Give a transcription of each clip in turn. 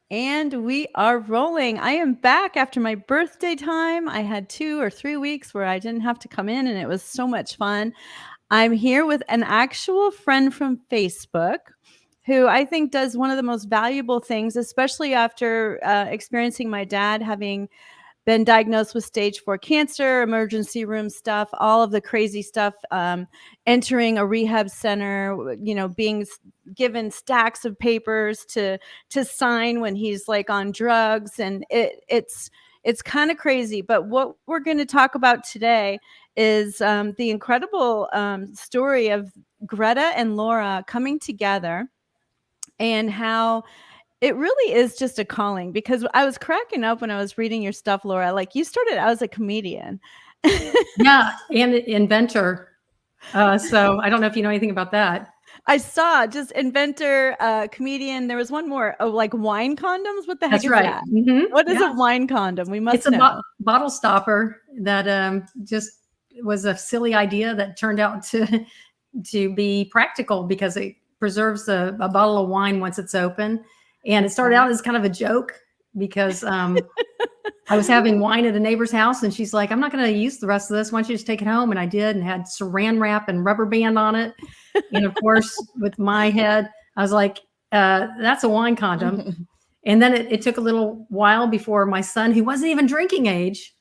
And we are rolling. I am back after my birthday time. I had 2 or 3 weeks where I didn't have to come in, and it was so much fun. I'm here with an actual friend from Facebook who I think does one of the most valuable things, especially after experiencing my dad having been diagnosed with stage 4 cancer, emergency room stuff, all of the crazy stuff, entering a rehab center, being given stacks of papers to sign when he's like on drugs. And it's kind of crazy. But what we're going to talk about today is the incredible story of Greta and Laura coming together and how it really is just a calling, because I was cracking up when I was reading your stuff, Laura. Like, you started out as a comedian. Yeah, and inventor. So I don't know if you know anything about that. I saw just inventor, comedian. There was one more. Oh, like wine condoms. What the heck That's is right. that? Mm-hmm. What is a wine condom? We must know. It's a bottle stopper that just was a silly idea that turned out to be practical, because it preserves a bottle of wine once it's open. And it started out as kind of a joke, because I was having wine at a neighbor's house, and she's like, "I'm not going to use the rest of this. Why don't you just take it home?" And I did, and had saran wrap and rubber band on it. And of course, with my head, I was like, that's a wine condom. And then it took a little while before my son, who wasn't even drinking age,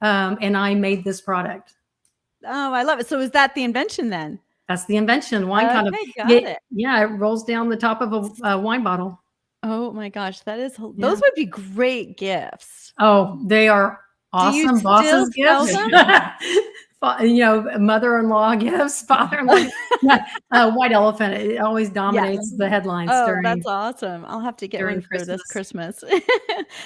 and I made this product. Oh, I love it. So is that the invention then? That's the invention, wine condom. Got it. Yeah, it rolls down the top of a wine bottle. Oh my gosh, those would be great gifts. Oh, they are awesome. Bosses gifts. Mother-in-law gifts, father-in-law. White elephant. It always dominates the headlines. Oh, that's awesome. I'll have to get one for this Christmas.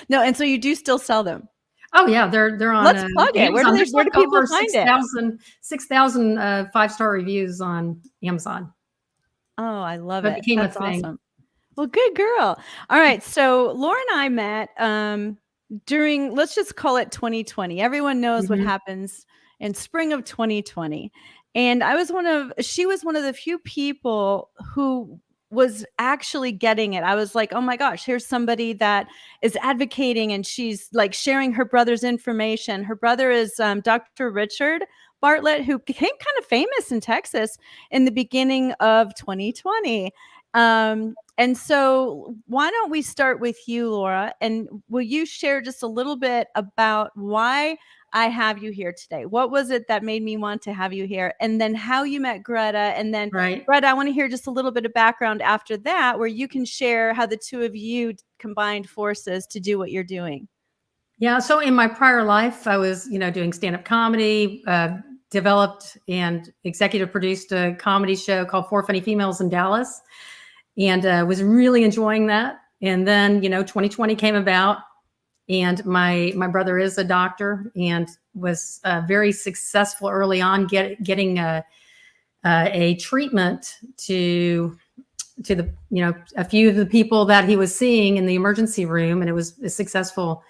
No, and so you do still sell them? Oh yeah, they're on. Let's plug it. Where do people find it? 6,000 5-star reviews on Amazon. Oh, I love it. That's awesome. Well, good girl. All right. So Laura and I met during, let's just call it 2020. Everyone knows what happens in spring of 2020. And she was one of the few people who was actually getting it. I was like, oh my gosh, here's somebody that is advocating, and she's like sharing her brother's information. Her brother is Dr. Richard Bartlett, who became kind of famous in Texas in the beginning of 2020. And so why don't we start with you, Laura, and will you share just a little bit about why I have you here today? What was it that made me want to have you here? And then how you met Greta. And then Greta, I want to hear just a little bit of background after that, where you can share how the two of you combined forces to do what you're doing. Yeah. So in my prior life, I was, doing stand-up comedy, developed and executive produced a comedy show called Four Funny Females in Dallas. And was really enjoying that. And then, 2020 came about, and my brother is a doctor and was very successful early on getting a treatment to the, a few of the people that he was seeing in the emergency room. And it was successful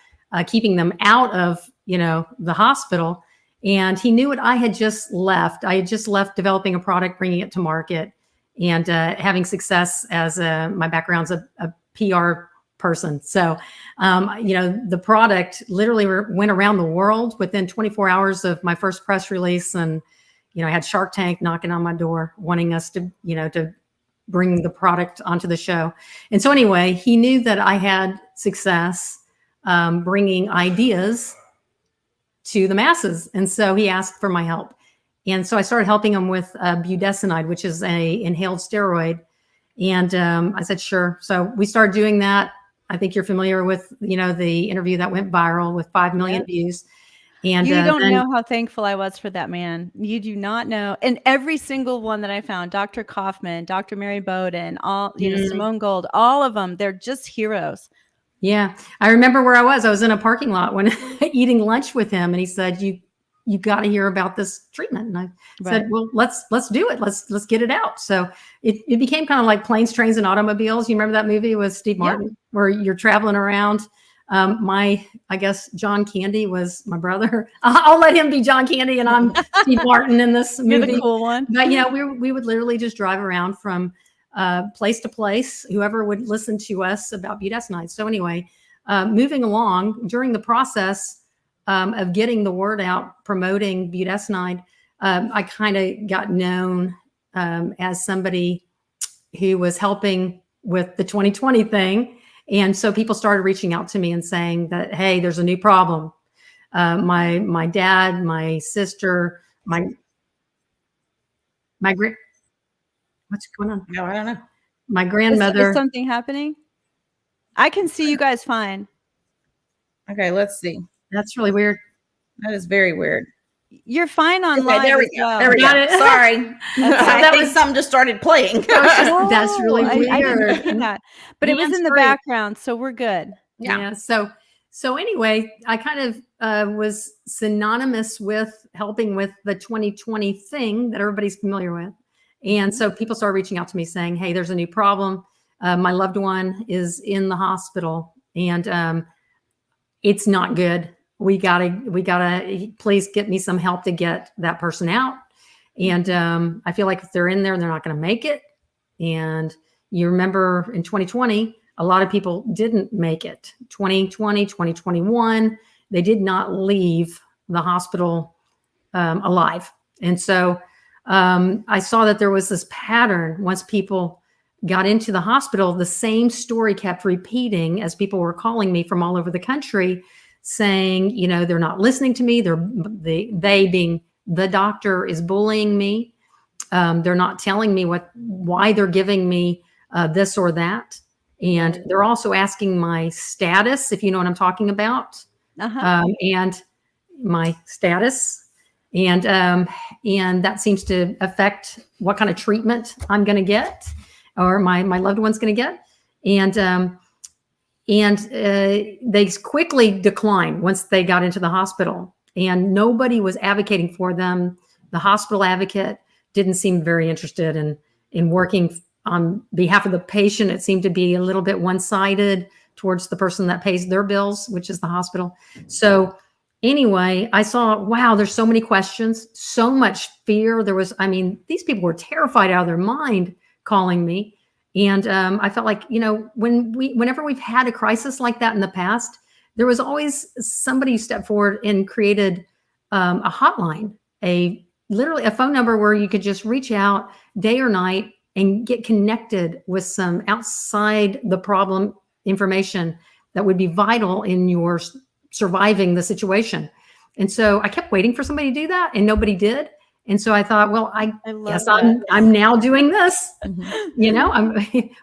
keeping them out of, the hospital. And he knew what I had just left. I had just left developing a product, bringing it to market, and having success as my background's a PR person. So, the product literally went around the world within 24 hours of my first press release. And, I had Shark Tank knocking on my door, wanting us to, to bring the product onto the show. And so anyway, he knew that I had success bringing ideas to the masses. And so he asked for my help. And so I started helping him with budesonide, which is a inhaled steroid. And I said, sure. So we started doing that. I think you're familiar with, the interview that went viral with 5 million views. And you don't know how thankful I was for that man. You do not know. And every single one that I found, Dr. Kaufman, Dr. Mary Bowden, all, Simone Gold, all of them, they're just heroes. Yeah. I remember where I was in a parking lot when eating lunch with him. And he said, you got to hear about this treatment. And I said, well, let's do it. Let's get it out. So it became kind of like Planes, Trains, and Automobiles. You remember that movie with Steve Martin, where you're traveling around? I guess John Candy was my brother. I'll let him be John Candy, and I'm Steve Martin in this movie. You're the cool one. But we would literally just drive around from place to place, whoever would listen to us about budesonide. So anyway, moving along during the process of getting the word out, promoting budesonide, I kind of got known as somebody who was helping with the 2020 thing. And so people started reaching out to me and saying that, hey, there's a new problem. My dad, my sister, my what's going on? No, I don't know. My grandmother. Is something happening? I can see you guys fine. Okay, let's see. That's really weird. That is very weird. You're fine on live there we as go. well. There we Got go. it. Sorry. that I think was- something just started playing. That's really I didn't weird. see that. But it was in the Hands-free. background, so we're good. Yeah. So anyway, I kind of was synonymous with helping with the 2020 thing that everybody's familiar with. And so people started reaching out to me saying, hey, there's a new problem. My loved one is in the hospital and it's not good. We gotta please get me some help to get that person out. And I feel like if they're in there, they're not going to make it. And you remember in 2020, a lot of people didn't make it. 2020, 2021, they did not leave the hospital alive. And so I saw that there was this pattern. Once people got into the hospital, the same story kept repeating as people were calling me from all over the country saying, you know, they're not listening to me. They being the doctor is bullying me. They're not telling me why they're giving me this or that. And they're also asking my status, if you know what I'm talking about, and my status. And that seems to affect what kind of treatment I'm going to get or my loved one's going to get. And they quickly declined once they got into the hospital and nobody was advocating for them. The hospital advocate didn't seem very interested in working on behalf of the patient. It seemed to be a little bit one-sided towards the person that pays their bills, which is the hospital. So anyway, I saw, wow, there's so many questions, so much fear. These people were terrified out of their mind calling me. And I felt like, you know, whenever we've had a crisis like that in the past, there was always somebody who stepped forward and created a hotline, literally a phone number where you could just reach out day or night and get connected with some outside the problem information that would be vital in your surviving the situation. And so I kept waiting for somebody to do that and nobody did. And so I thought, well, I guess I'm now doing this, you know,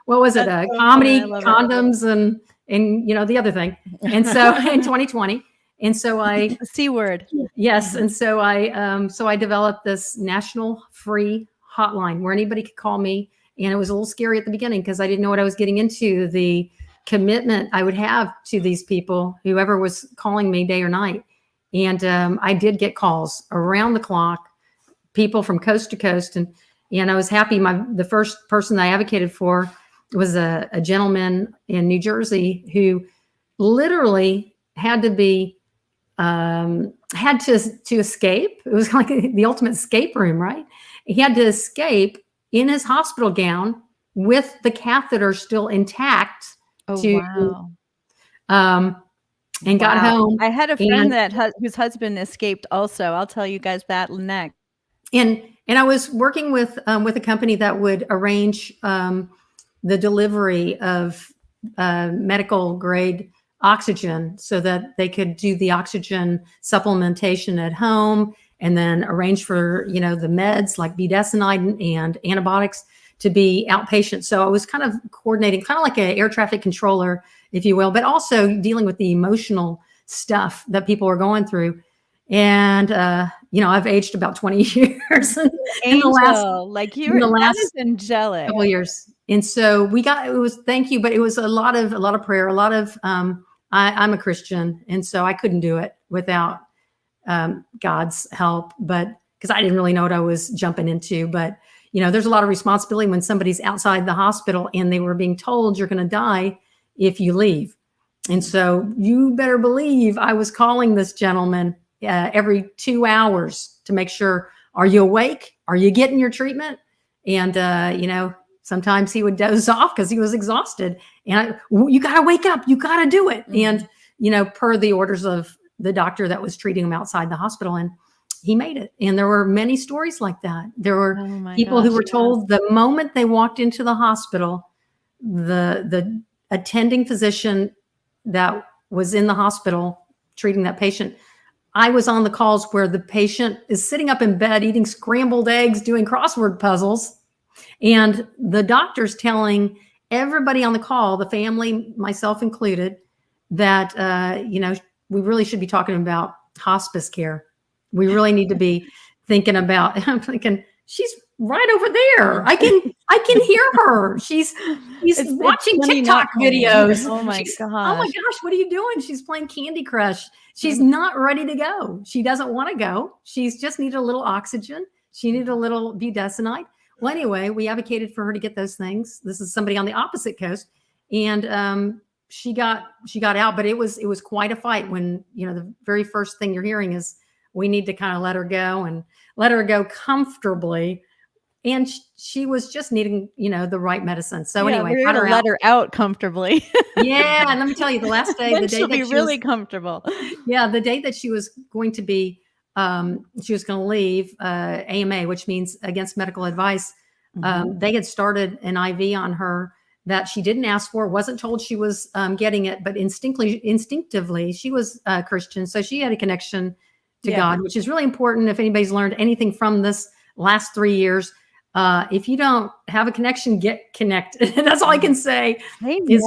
what was it? Comedy, condoms, and you know, the other thing. And so in 2020, and so I C word. Yes. And so I developed this national free hotline where anybody could call me. And it was a little scary at the beginning because I didn't know what I was getting into, the commitment I would have to these people, whoever was calling me day or night. And I did get calls around the clock, people from coast to coast. And I was happy. The first person I advocated for was a gentleman in New Jersey who literally had to be, had to escape. It was like the ultimate escape room, right? He had to escape in his hospital gown with the catheter still intact. Wow. And got home. I had a friend whose husband escaped also. I'll tell you guys that next. And I was working with a company that would arrange the delivery of medical grade oxygen so that they could do the oxygen supplementation at home and then arrange for, you know, the meds like budesonide and antibiotics to be outpatient. So I was kind of coordinating, kind of like an air traffic controller, if you will, but also dealing with the emotional stuff that people are going through. And, you know, I've aged about 20 years in the last angelic couple of years. And so thank you, but it was a lot of prayer, a lot of, I'm a Christian. And so I couldn't do it without God's help, but because I didn't really know what I was jumping into, but you know, there's a lot of responsibility when somebody's outside the hospital and they were being told you're going to die if you leave. And so you better believe I was calling this gentleman every 2 hours to make sure, are you awake? Are you getting your treatment? And, you know, Sometimes he would doze off because he was exhausted. And you got to wake up. You got to do it. Mhm. And, per the orders of the doctor that was treating him outside the hospital. And he made it. And there were many stories like that. There were Oh my people who gosh, were yes. told the moment they walked into the hospital, the attending physician that was in the hospital treating that patient, I was on the calls where the patient is sitting up in bed eating scrambled eggs, doing crossword puzzles, and the doctor's telling everybody on the call, the family, myself included, that we really should be talking about hospice care. We really need to be thinking about. I'm thinking, she's right over there. I can hear her. She's watching funny TikTok not to. videos. Oh my Oh my gosh. gosh, what are you doing? She's playing Candy Crush. She's not ready to go. She doesn't want to go. She's just needed a little oxygen. She needed a little budesonide. Well, anyway, we advocated for her to get those things. This is somebody on the opposite coast, and she got out, but it was quite a fight. When the very first thing you're hearing is, we need to kind of let her go and let her go comfortably. And she was just needing, the right medicine. So anyway, we're got gonna her let out. her out comfortably. Yeah, and let me tell you, the last day, Then the day she'll that be she really was, comfortable. the day that she was going to be, she was going to leave AMA, which means against medical advice. They had started an IV on her that she didn't ask for, wasn't told she was getting it, but instinctively, she was Christian, so she had a connection to God, which is really important. If anybody's learned anything from this last 3 years, if you don't have a connection, get connected. That's all I can say. Is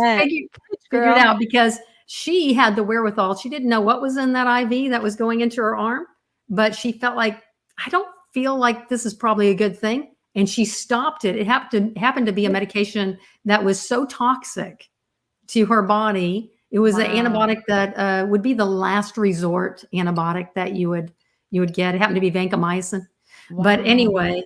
figure it out, because she had the wherewithal. She didn't know what was in that IV that was going into her arm, but she felt like, I don't feel like this is probably a good thing. And she stopped it. It happened to be a medication that was so toxic to her body. It was an antibiotic that would be the last resort antibiotic that you would get. It happened to be vancomycin. Wow. But anyway,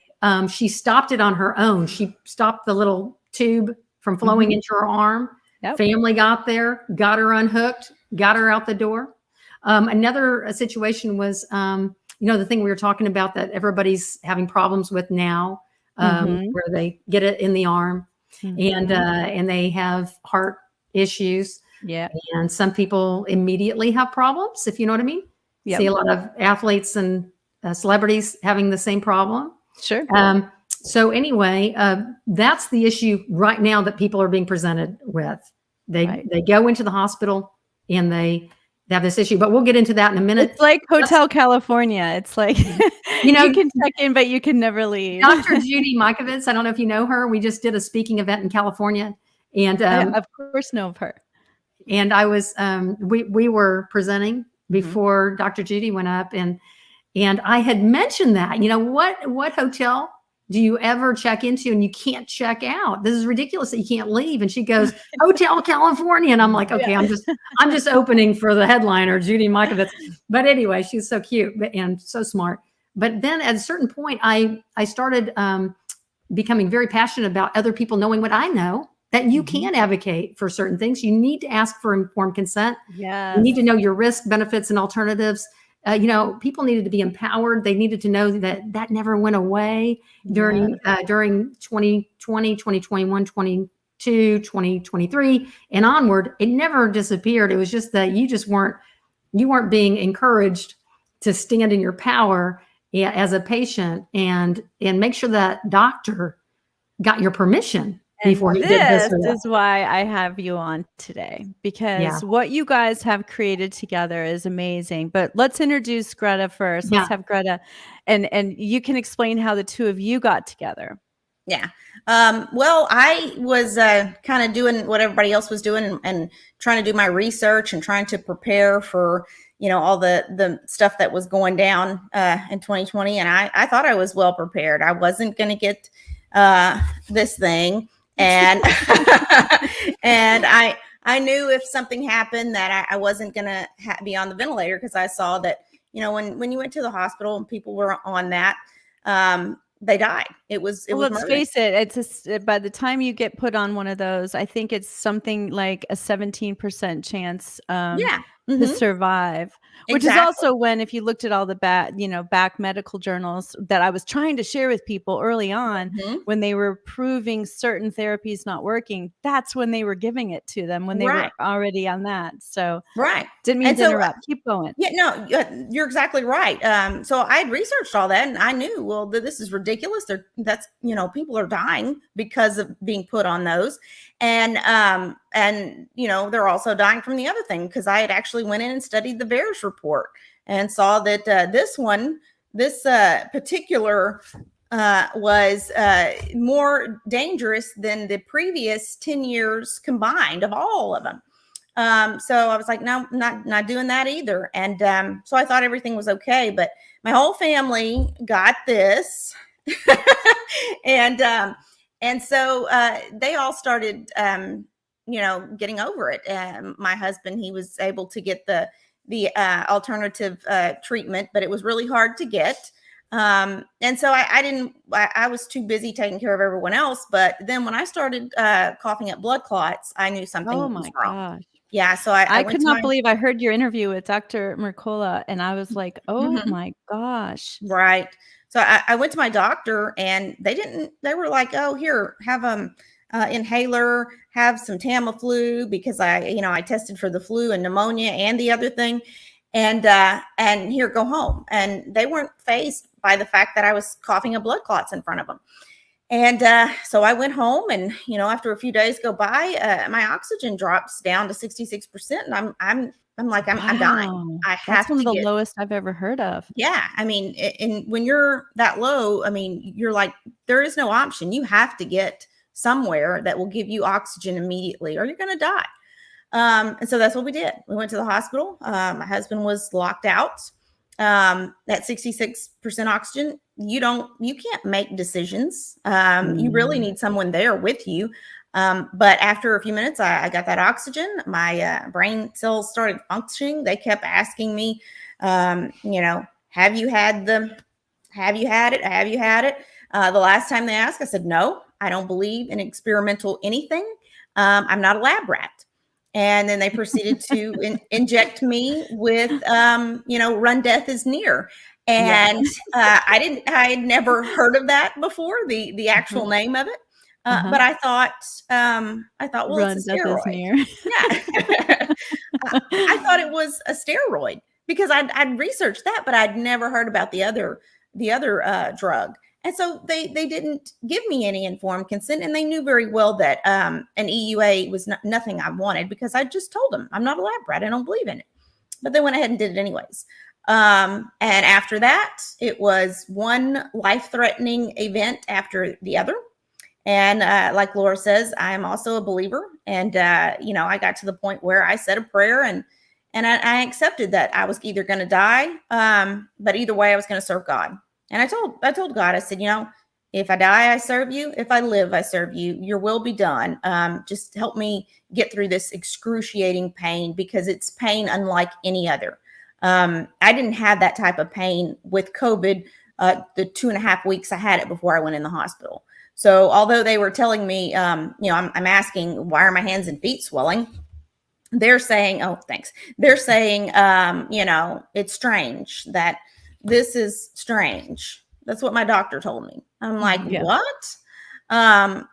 she stopped it on her own. She stopped the little tube from flowing into her arm. Yep. Family got there, got her unhooked, got her out the door. Another situation was, the thing we were talking about that everybody's having problems with now, where they get it in the arm, and they have heart issues. Yeah. And some people immediately have problems, if you know what I mean. Yep. See a lot of athletes and celebrities having the same problem. Sure. So anyway, that's the issue right now that people are being presented with. They go into the hospital and they have this issue, but we'll get into that in a minute. It's like Hotel California. It's like, you can check in, but you can never leave. Dr. Judy Mikovits, I don't know if you know her. We just did a speaking event in California, and I, of course, know of her. And I was, we were presenting before Dr. Judy went up, and I had mentioned that, what hotel do you ever check into and you can't check out? This is ridiculous that you can't leave. And she goes, Hotel California. And I'm like, okay, I'm just opening for the headliner, Judy Mikovits. But anyway, she's so cute and so smart. But then at a certain point, I started becoming very passionate about other people knowing what I know, that you can advocate for certain things. You need to ask for informed consent. Yes. You need to know your risk, benefits, and alternatives. People needed to be empowered. They needed to know that never went away during 2020, 2021, 22, 2023, and onward. It never disappeared. It was just that you weren't being encouraged to stand in your power as a patient and make sure that doctor got your permission before he did this. This is why I have you on today, because what you guys have created together is amazing. But let's introduce Greta first. Let's have Greta, and you can explain how the two of you got together. Yeah. Well, I was kind of doing what everybody else was doing and trying to do my research and trying to prepare for, all the stuff that was going down in 2020. And I thought I was well prepared. I wasn't going to get this thing. And and I knew if something happened that I wasn't going to be on the ventilator, because I saw that, when you went to the hospital and people were on that, they died. It was let's face it, by the time you get put on one of those, I think it's something like a 17% chance to survive. Which is Exactly. also when, if you looked at all the back medical journals that I was trying to share with people early on, Mhm. when they were proving certain therapies not working, that's when they were giving it to them, when they were Right. already on that. So Right. didn't mean And to so interrupt. Keep going. yeah, no, you're exactly right. So I had researched all that, and I knew, well, this is ridiculous. That's people are dying because of being put on those, and they're also dying from the other thing, because I had actually went in and studied the VAERS report and saw that this particular was more dangerous than the previous 10 years combined of all of them. So I was like, no, not doing that either. And so I thought everything was okay, but my whole family got this. and so they all started getting over it. My husband, he was able to get the alternative treatment, but it was really hard to get. And so I was too busy taking care of everyone else. But then when I started coughing up blood clots, I knew something Oh was my wrong. gosh. Yeah. So I I went could to not believe I heard your interview with Dr. Mercola, and I was like, oh Mhm. my gosh. Right. So I went to my doctor, and they were like, oh, here, have inhaler, have some Tamiflu, because I tested for the flu and pneumonia and the other thing. And here, go home. And they weren't fazed by the fact that I was coughing up blood clots in front of them. And so I went home, and after a few days go by, my oxygen drops down to 66%, and I'm like, I'm dying. Wow. I That's have one to of the get. lowest I've ever heard of. Yeah, I mean, and when you're that low, I mean, you're like, there is no option. You have to get somewhere that will give you oxygen immediately, or you're going to die. And so that's what we did. We went to the hospital. My husband was locked out at 66% oxygen. You can't make decisions. You really need someone there with you. But after a few minutes, I got that oxygen. My brain cells started functioning. They kept asking me, have you had it? Have you had it? The last time they asked, I said, no, I don't believe in experimental anything. I'm not a lab rat. And then they proceeded to inject me with, run death is near. And I had never heard of that before, the actual name of it. But I thought, well, Run, it's a death is steroid. near. Yeah. I thought it was a steroid, because I'd researched that, but I'd never heard about the other drug. And so they didn't give me any informed consent, and they knew very well that an EUA was nothing I wanted, because I just told them I'm not a lab rat. I don't believe in it. But they went ahead and did it anyways. And after that, it was one life-threatening event after the other. And like Laura says, I am also a believer. And, I got to the point where I said a prayer, and I accepted that I was either going to die, but either way, I was going to serve God. And I told God, I said, if I die, I serve you. If I live, I serve you. Your will be done. Just help me get through this excruciating pain, because it's pain unlike any other. I didn't have that type of pain with COVID, the 2.5 weeks I had it before I went in the hospital. So although they were telling me, I'm asking, why are my hands and feet swelling? They're saying, oh, thanks. They're saying, it's strange, that this is strange. That's what my doctor told me. I'm like, what? That's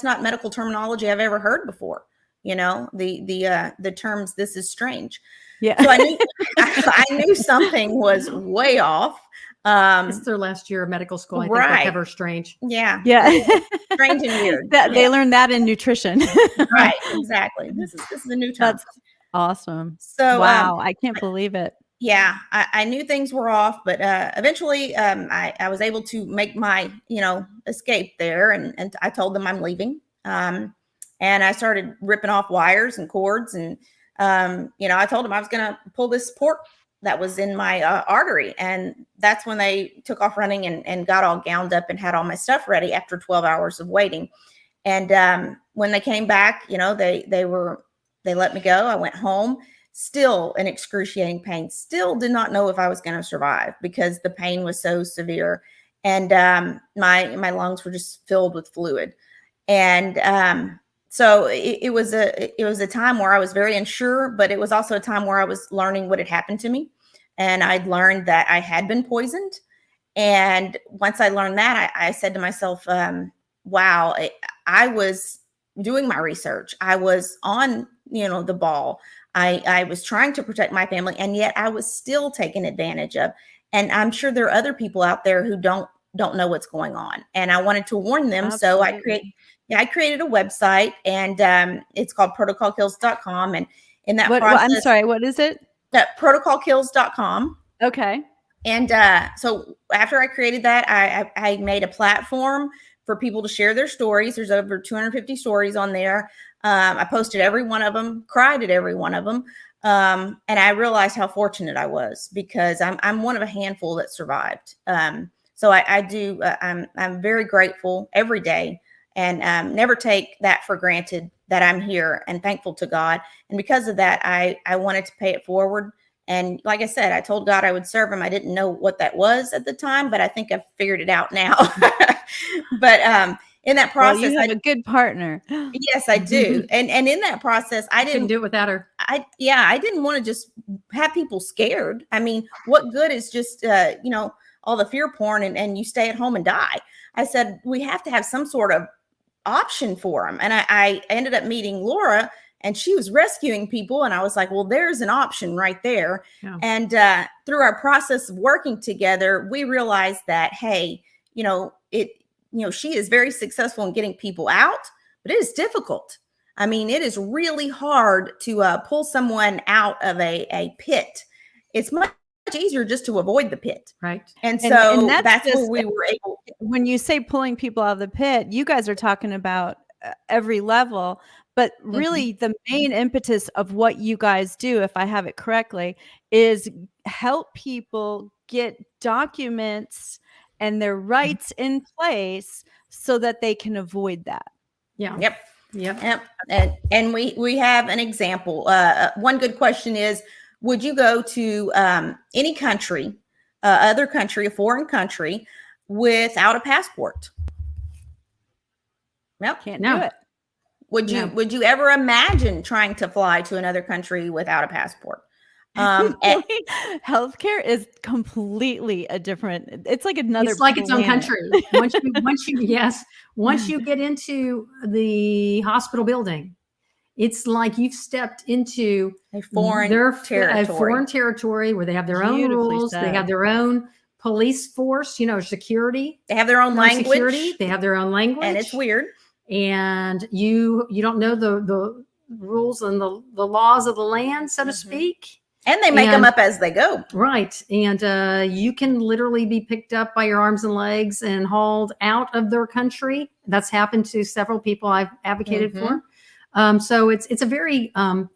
not medical terminology I've ever heard before. The terms, this is strange. Yeah. So I knew something was way off. It's their last year of medical school. I think they're ever strange. Yeah. Yeah. Strange and weird. They learned that in nutrition. Right. Exactly. This is a new term. That's awesome. So wow, I can't believe it. Yeah, I knew things were off, but eventually I was able to make my, escape there. And I told them I'm leaving. And I started ripping off wires and cords. And, I told them I was going to pull this port that was in my artery. And that's when they took off running and got all gowned up and had all my stuff ready after 12 hours of waiting. And when they came back, they let me go. I went home. Still in excruciating pain, still did not know if I was going to survive, because the pain was so severe. And my lungs were just filled with fluid. And So it was a time where I was very unsure, but it was also a time where I was learning what had happened to me. And I'd learned that I had been poisoned. And once I learned that, I said to myself, wow, I was doing my research. I was on, the ball. I was trying to protect my family, and yet I was still taken advantage of. And I'm sure there are other people out there who don't know what's going on. And I wanted to warn them. Absolutely. So I created a website, and it's called protocolkills.com. And in that process, I'm sorry, what is it? Protocolkills.com. Okay. And so after I created that, I made a platform for people to share their stories. There's over 250 stories on there. I posted every one of them, cried at every one of them. And I realized how fortunate I was, because I'm one of a handful that survived. So I'm very grateful every day, and never take that for granted, that I'm here, and thankful to God. And because of that, I wanted to pay it forward. And like I said, I told God I would serve him. I didn't know what that was at the time, but I think I've figured it out now. But in that process, you have a good partner. Yes, I do. And in that process, I Couldn't didn't do it without her. I didn't want to just have people scared. I mean, what good is just all the fear porn and you stay at home and die? I said we have to have some sort of option for them. And I ended up meeting Laura, and she was rescuing people. And I was like, well, there's an option right there. Yeah. And through our process of working together, we realized that, hey, she is very successful in getting people out, but it is difficult. I mean, it is really hard to pull someone out of a pit. It's much easier just to avoid the pit. Right. And so that's just, where we were able. When you say pulling people out of the pit, you guys are talking about every level. But really, the main impetus of what you guys do, if I have it correctly, is help people get documents and their rights in place so that they can avoid that. Yeah. Yep. And we have an example. One good question is, would you go to any country, other country, a foreign country, without a passport? Nope. Can't do it. Would you ever imagine trying to fly to another country without a passport? Healthcare is completely a different. It's like another. It's like its own country. Once you get into the hospital building, it's like you've stepped into a foreign territory where they have their own rules. They have their own police force. Security. They have their own language. Security. They have their own language, and it's weird. And you don't know the rules and the laws of the land, so to speak. And they make them up as they go. Right. And you can literally be picked up by your arms and legs and hauled out of their country. That's happened to several people I've advocated for. So it's a very, in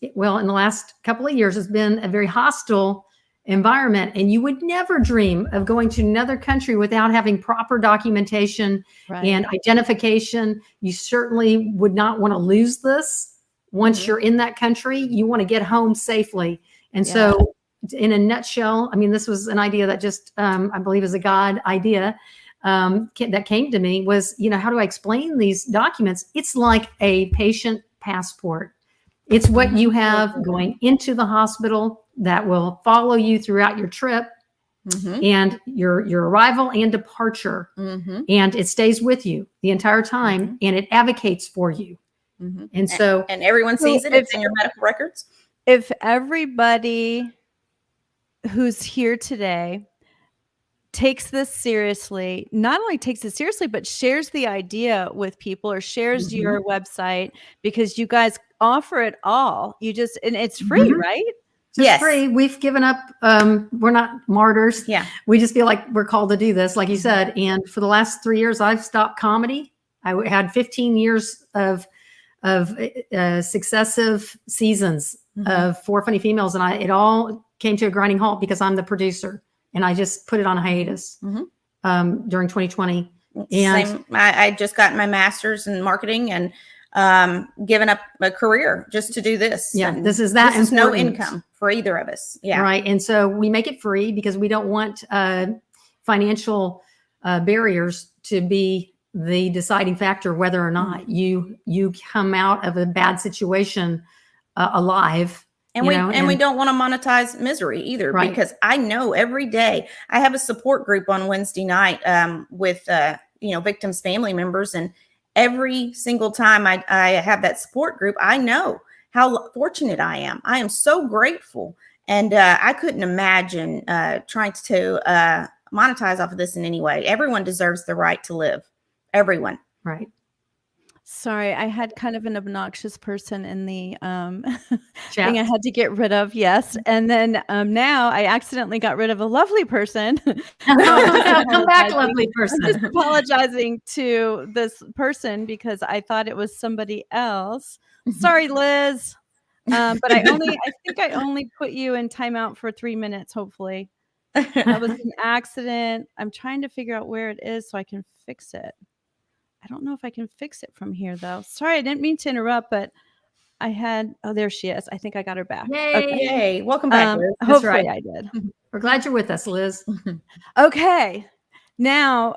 the last couple of years, it's been a very hostile environment. And you would never dream of going to another country without having proper documentation and identification. You certainly would not want to lose this. Once you're in that country, you want to get home safely. And so in a nutshell, I mean, this was an idea that just, I believe is a God idea that came to me was, how do I explain these documents? It's like a patient passport. It's what you have going into the hospital that will follow you throughout your trip and your arrival and departure. And it stays with you the entire time and it advocates for you. And so, and everyone sees it. It's in your medical records. If everybody who's here today takes this seriously, not only takes it seriously, but shares the idea with people or shares your website, because you guys offer it all. And it's free, right? It's free. We've given up. We're not martyrs. Yeah. We just feel like we're called to do this, like you said. And for the last 3 years, I've stopped comedy. I had 15 years of successive seasons of Four Funny Females. And it all came to a grinding halt because I'm the producer and I just put it on hiatus during 2020. And I just got my master's in marketing and given up a career just to do this. Yeah. And this is no income for either of us. Yeah. Right. And so we make it free because we don't want financial barriers to be the deciding factor whether or not you come out of a bad situation alive. And we don't want to monetize misery either, Right. because I know every day I have a support group on Wednesday night with victims' family members, and every single time I have that support group, I know how fortunate I am. I am so grateful, and I couldn't imagine trying to monetize off of this in any way. Everyone deserves the right to live. Everyone. Right. Sorry, I had kind of an obnoxious person in the Chat. thing I had to get rid of. Yes. And then now I accidentally got rid of a lovely person. Come back, lovely person. I'm just apologizing to this person because I thought it was somebody else. Sorry, Liz. But I think I only put you in timeout for 3 minutes, hopefully. That was an accident. I'm trying to figure out where it is so I can fix it. I don't know if I can fix it from here, though. Sorry, I didn't mean to interrupt, but I had... Oh, there she is. I think I got her back. Yay. Okay. Yay. Welcome back, Liz. Hopefully right. I did. We're glad you're with us, Liz. Okay. Now,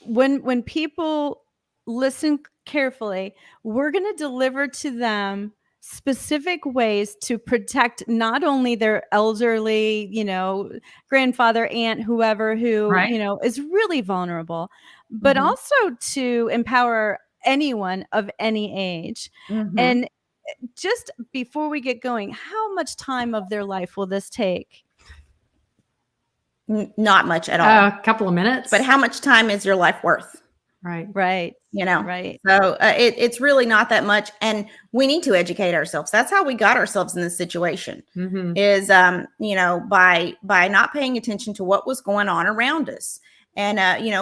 when people listen carefully, we're going to deliver to them specific ways to protect not only their elderly, grandfather, aunt, whoever who, Right. is really vulnerable, but also to empower anyone of any age. And just before we get going, how much time of their life will this take? Not much at all. A couple of minutes. But how much time is your life worth? Right. Right. Right. So it's really not that much. And we need to educate ourselves. That's how we got ourselves in this situation is, by not paying attention to what was going on around us. And,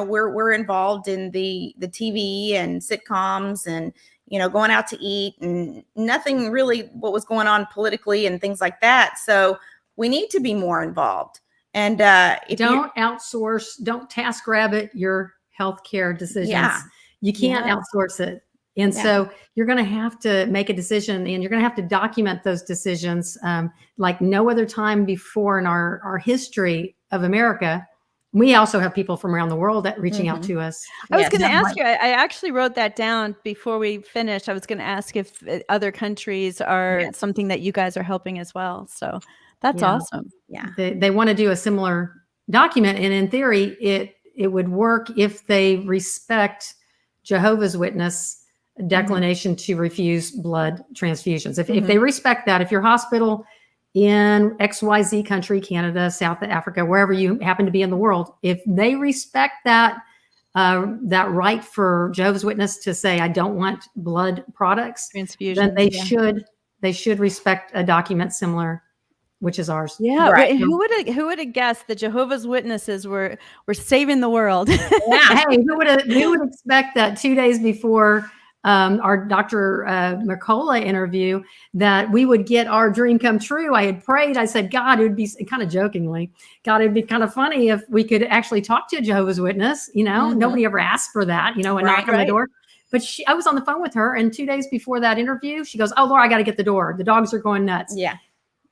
we're involved in the TV and sitcoms and, going out to eat, and nothing really what was going on politically and things like that. So we need to be more involved. And don't outsource, don't task rabbit your healthcare decisions. Yeah. You can't outsource it. And so you're going to have to make a decision, and you're going to have to document those decisions like no other time before in our history of America. We also have people from around the world that reaching out to us. I was going to ask you, I actually wrote that down before we finished. I was going to ask if other countries are something that you guys are helping as well. So that's awesome. Yeah. They want to do a similar document. And in theory, it would work if they respect Jehovah's Witness declination to refuse blood transfusions. If they respect that, if your hospital in XYZ country, Canada, South Africa, wherever you happen to be in the world, if they respect that right for Jehovah's Witness to say, I don't want blood products, transfusion, then they should respect a document similar, which is ours. Yeah. Right. Who would have guessed the Jehovah's Witnesses were saving the world? Yeah. Hey, who would expect that 2 days before our Dr. Mercola interview that we would get our dream come true? I had prayed. I said, God, it would be kind of jokingly, God, it'd be kind of funny if we could actually talk to a Jehovah's Witness. Nobody ever asked for that, a knock on the door. But I was on the phone with her, and 2 days before that interview, she goes, oh, Laura, I got to get the door. The dogs are going nuts. Yeah.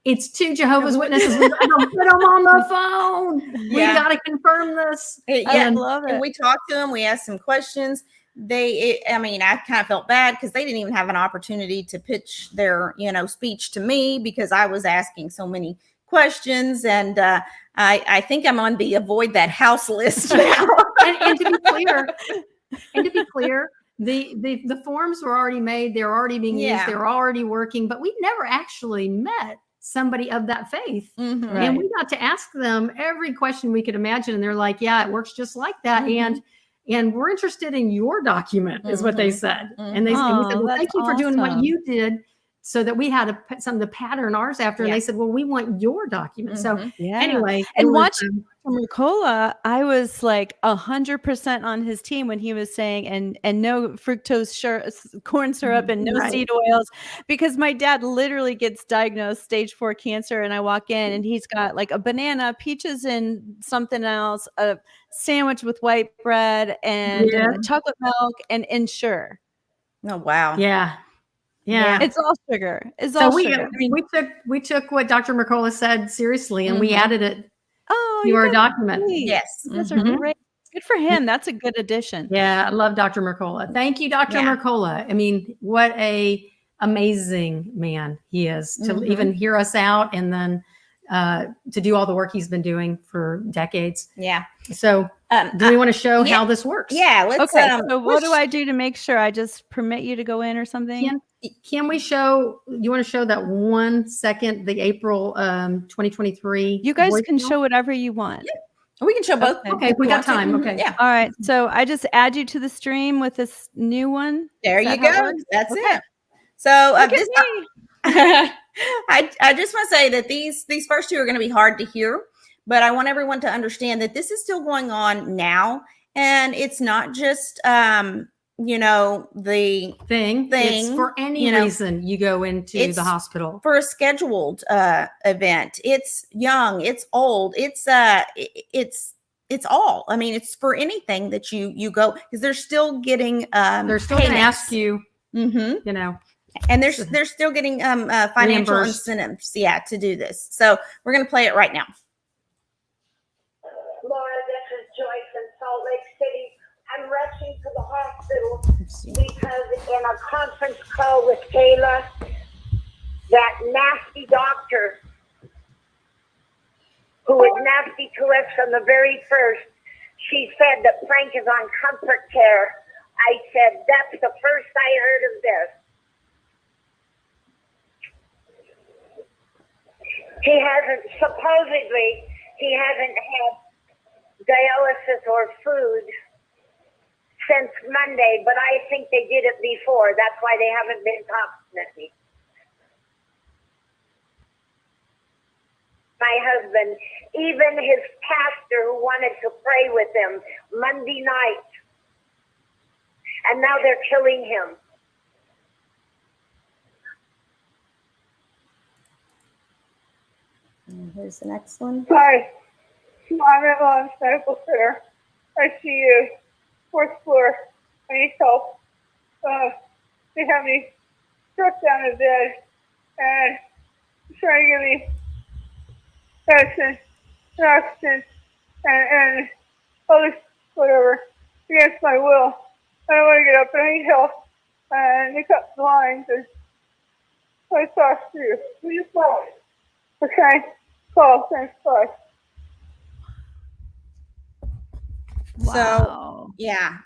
It's 2 Jehovah's Witnesses. We got to put them on the phone. We got to confirm this. I love it. And we talked to them. We asked some questions. I kind of felt bad because they didn't even have an opportunity to pitch their, speech to me because I was asking so many questions. And I think I'm on the avoid that house list now. and to be clear, the forms were already made. They're already being used. They're already working. But we've never actually met somebody of that faith. And we got to ask them every question we could imagine. And they're like, yeah, it works just like that. And we're interested in your document is what they said. And we said, well, thank you for doing what you did so that we had something to pattern ours after. And they said, well, we want your document. So anyway. And watching Mercola, I was like 100% on his team when he was saying, and no fructose corn syrup and no seed oils, because my dad literally gets diagnosed stage 4 cancer. And I walk in and he's got like a banana, peaches and something else, a sandwich with white bread and chocolate milk and Ensure. Oh, wow. Yeah. It's all sugar. It's all sugar. We took what Dr. Mercola said seriously, and we added it to our document. Yes. Those are great. Good for him. That's a good addition. Yeah, I love Dr. Mercola. Thank you, Dr. Yeah. Mercola. I mean, what a amazing man he is to even hear us out and then to do all the work he's been doing for decades. Yeah. So do we want to show yeah. how this works? Yeah. Let's. Okay. So what do I do to make sure I just permit you to go in or something? Can we show, you want to show that 1 second, the April 2023? You guys can voicemail? show whatever you want. We can show both. Okay, we got time. Mhm. Okay. Yeah. All right. So I just add you to the stream with this new one. There Is you that how it go. works? That's Okay. it. So Look this. at me. I just want to say that these first two are going to be hard to hear, but I want everyone to understand that this is still going on now, and it's not just the Thing. It's for any reason you go into the hospital. For a scheduled event. It's young, it's old, it's all. I mean, it's for anything that you go, because they're still getting They're still going to ask you, and they're still getting financial reimbursed. incentives, to do this. So we're going to play it right now. Laura, this is Joyce in Salt Lake City. I'm rushing to the hospital because in a conference call with Kayla, that nasty doctor who was nasty to us from the very first, she said that Frank is on comfort care. I said, that's the first I heard of this. Supposedly, he hasn't had dialysis or food since Monday, but I think they did it before. That's why they haven't been talking to me. My husband, even his pastor who wanted to pray with him Monday night, and now they're killing him. And here's the next one. Hi, I'm at Mom's Medical Center. ICU, 4th floor. I need help. They have me strapped down in bed and trying to give me medicine, and oxygen, and all this whatever against my will. I don't want to get up, and I need help. And they cut the lines, and I saw through. We just call. Okay. Call. Thanks. Bye. Wow.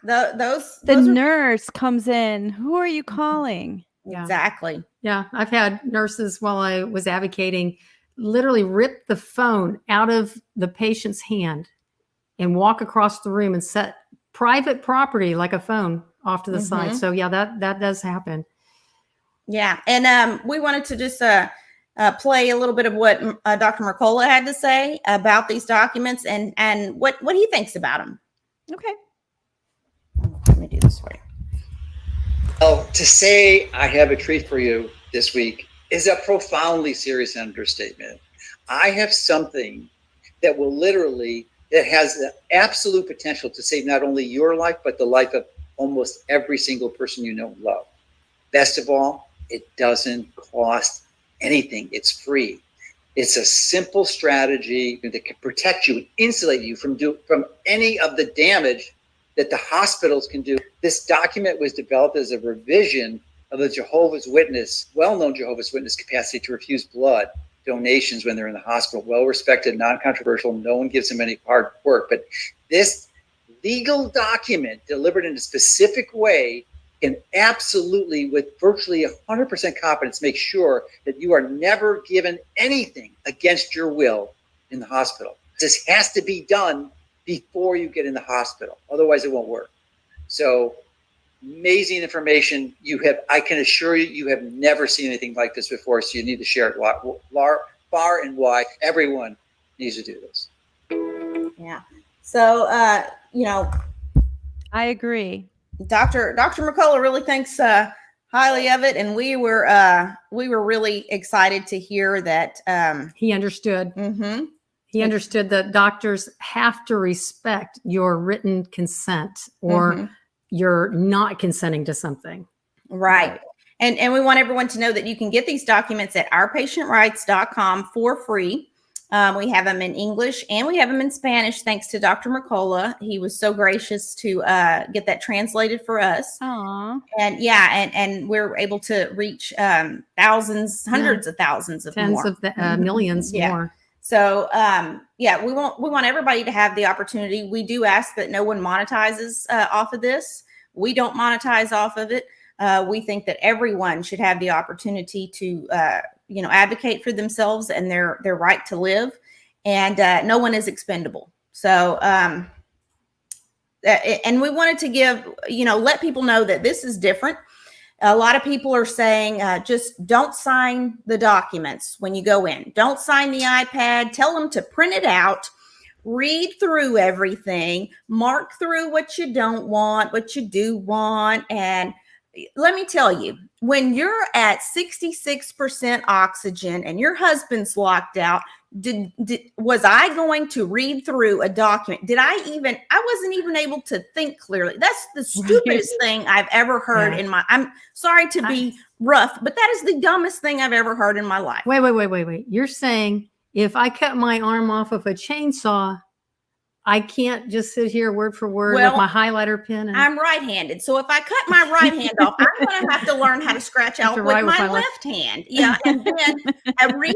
Those The those are- nurse comes in. Who are you calling? exactly. Yeah, I've had nurses while I was advocating literally rip the phone out of the patient's hand and walk across the room and set private property like a phone off to the side. So yeah, that does happen. Yeah, and we wanted to just play a little bit of what Dr. Mercola had to say about these documents and what he thinks about them. Okay. Let me do this for you. Well, to say I have a treat for you this week is a profoundly serious understatement. I have something that that has the absolute potential to save not only your life, but the life of almost every single person you know and love. Best of all, it doesn't cost anything. It's free. It's a simple strategy that can protect you and insulate you from any of the damage that the hospitals can do. This document was developed as a revision of the well-known Jehovah's Witness capacity to refuse blood donations when they're in the hospital. Well-respected, non-controversial, no one gives them any hard work. But this legal document delivered in a specific way can absolutely, with virtually 100% confidence, make sure that you are never given anything against your will in the hospital. This has to be done before you get in the hospital. Otherwise, it won't work. So amazing information. I can assure you have never seen anything like this before, so you need to share it far and wide. Everyone needs to do this. Yeah. So, I agree. Dr. Mercola really thinks highly of it, and we were really excited to hear that He understood. He understood that doctors have to respect your written consent or you're not consenting to something. Right. And we want everyone to know that you can get these documents at ourpatientrights.com for free. We have them in English and we have them in Spanish, thanks to Dr. Mercola. He was so gracious to get that translated for us. Aw. And and we're able to reach thousands, hundreds of thousands of Tens more. of the, millions Yeah. more. So we want everybody to have the opportunity. We do ask that no one monetizes off of this. We don't monetize off of it. We think that everyone should have the opportunity to advocate for themselves and their right to live, and no one is expendable. So and we wanted to give, let people know that this is different. A lot of people are saying, just don't sign the documents when you go in. Don't sign the iPad. Tell them to print it out, read through everything, mark through what you don't want, what you do want. And let me tell you, when you're at 66% oxygen and your husband's locked out, was I going to read through a document? I wasn't even able to think clearly. That's the stupidest thing I've ever heard I'm sorry to be rough, but that is the dumbest thing I've ever heard in my life. Wait. You're saying if I cut my arm off of a chainsaw, I can't just sit here word for word with my highlighter pen. I'm right-handed. So if I cut my right hand off, I'm going to have to learn how to scratch out with my left hand. Yeah. And then I read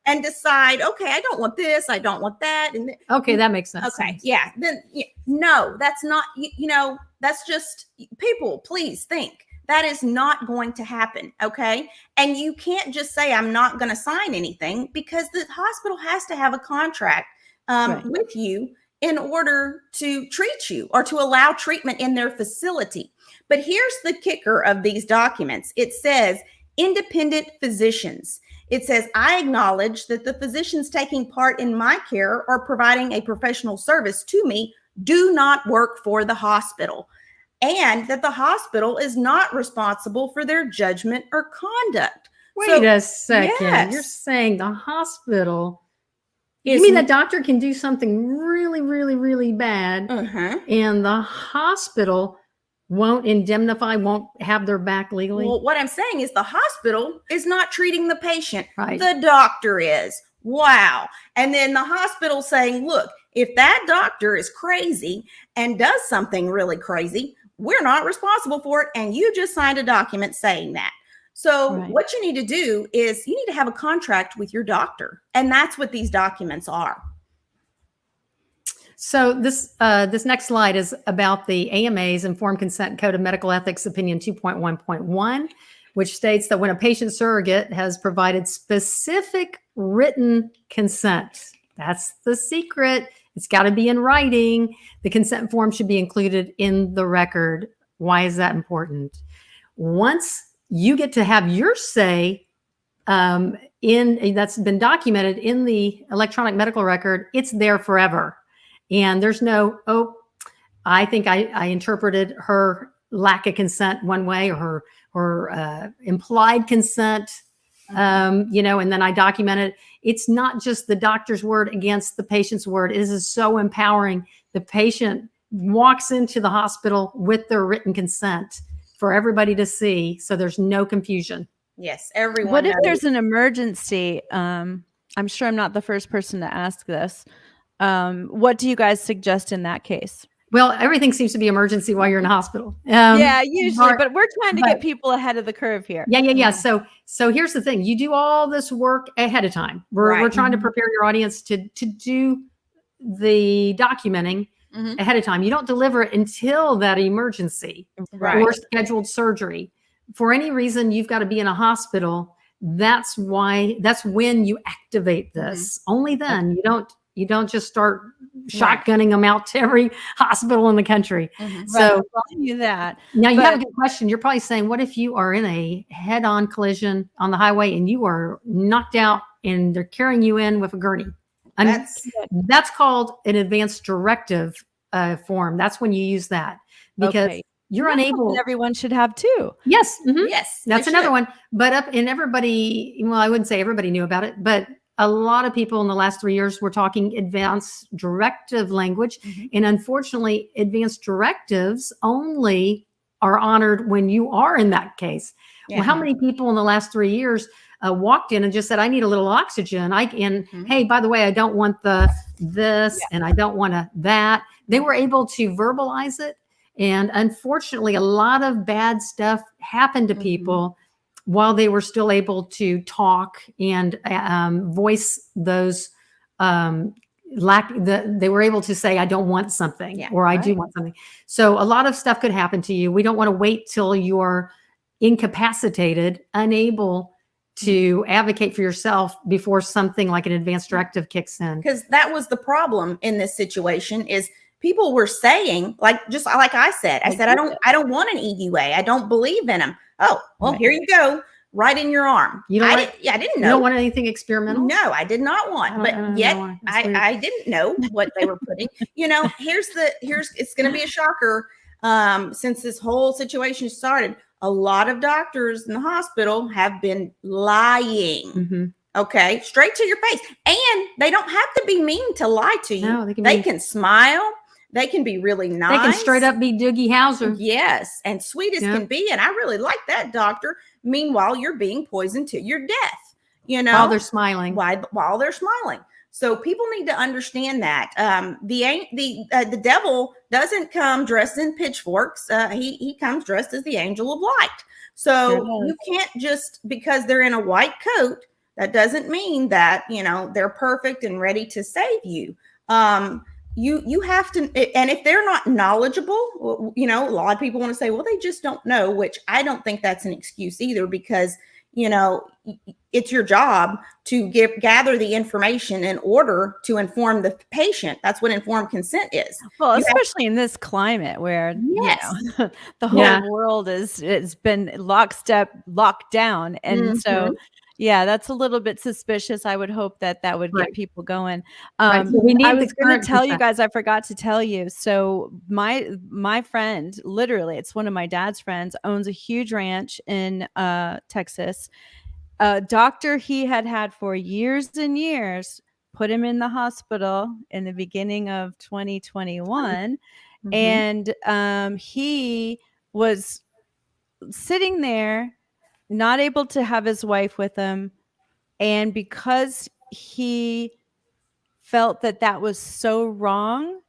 and decide, okay, I don't want this. I don't want that. And okay, that makes sense. Okay. Yeah. Then no, that's not, that's just, people, please think. That is not going to happen. Okay. And you can't just say, I'm not going to sign anything, because the hospital has to have a contract with you in order to treat you or to allow treatment in their facility. But here's the kicker of these documents. It says independent physicians. It says, I acknowledge that the physicians taking part in my care or providing a professional service to me do not work for the hospital, and that the hospital is not responsible for their judgment or conduct. Wait a second. Yes. You're saying the hospital... You mean the doctor can do something really, really, really bad, and the hospital won't indemnify, won't have their back legally? Well, what I'm saying is the hospital is not treating the patient. Right. The doctor is. Wow. And then the hospital saying, look, if that doctor is crazy and does something really crazy, we're not responsible for it. And you just signed a document saying that. So what you need to do is you need to have a contract with your doctor. And that's what these documents are. So this next slide is about the AMA's Informed Consent Code of Medical Ethics Opinion 2.1.1, which states that when a patient surrogate has provided specific written consent, that's the secret. It's got to be in writing. The consent form should be included in the record. Why is that important? Once you get to have your say that's been documented in the electronic medical record, it's there forever. And there's no, I think I interpreted her lack of consent one way, or her implied consent, and then I documented it. It's not just the doctor's word against the patient's word. It is so empowering. The patient walks into the hospital with their written consent for everybody to see, so there's no confusion. Yes, everyone. What if there's an emergency? I'm sure I'm not the first person to ask this. What do you guys suggest in that case? Well, everything seems to be emergency while you're in the hospital. Usually, but we're trying to get people ahead of the curve here. Yeah. So here's the thing: you do all this work ahead of time. We're trying to prepare your audience to do the documenting ahead of time. You don't deliver it until that emergency or scheduled surgery. For any reason, you've got to be in a hospital. That's when you activate this. Only then. You don't just start shotgunning them out to every hospital in the country. So I knew that. Now you have a good question. You're probably saying, what if you are in a head-on collision on the highway and you are knocked out and they're carrying you in with a gurney? That's called an advanced directive form. That's when you use that, because you're unable. Everyone should have too. Yes. Yes. That's another one. But I wouldn't say everybody knew about it, but a lot of people in the last 3 years were talking advanced directive language. And unfortunately, advanced directives only are honored when you are in that case. Yeah. Well, how many people in the last 3 years walked in and just said, I need a little oxygen. Hey, by the way, I don't want this and I don't want that. They were able to verbalize it. And unfortunately, a lot of bad stuff happened to people while they were still able to talk and voice those they were able to say, I don't want something, or I do want something. So a lot of stuff could happen to you. We don't want to wait till you're incapacitated, unable to advocate for yourself before something like an advanced directive kicks in. Because that was the problem in this situation is people were saying, just like I said, I don't want an EUA. I don't believe in them. Oh, well, here you go. Right in your arm. I didn't know. You don't want anything experimental? No, I did not want, but yet I didn't know what they were putting. It's going to be a shocker. Since this whole situation started, a lot of doctors in the hospital have been lying. Okay, straight to your face, and they don't have to be mean to lie to you. No, they can smile. They can be really nice. They can straight up be Doogie Howser. Yes, and sweet as can be. And I really like that, doctor. Meanwhile, you're being poisoned to your death, while they're smiling. While they're smiling. So people need to understand that the devil doesn't come dressed in pitchforks. He comes dressed as the angel of light. So you can't just, because they're in a white coat, that doesn't mean that, they're perfect and ready to save you. You have to, and if they're not knowledgeable, a lot of people want to say, well, they just don't know, which I don't think that's an excuse either, because, it's your job to gather the information in order to inform the patient. That's what informed consent is. Well, especially in this climate where the whole world has been locked down. And so that's a little bit suspicious. I would hope that would get people going. So I was going to tell you guys, I forgot to tell you. So my friend, literally, it's one of my dad's friends, owns a huge ranch in Texas. A doctor he had for years and years put him in the hospital in the beginning of 2021. And he was sitting there, not able to have his wife with him. And because he felt that was so wrong,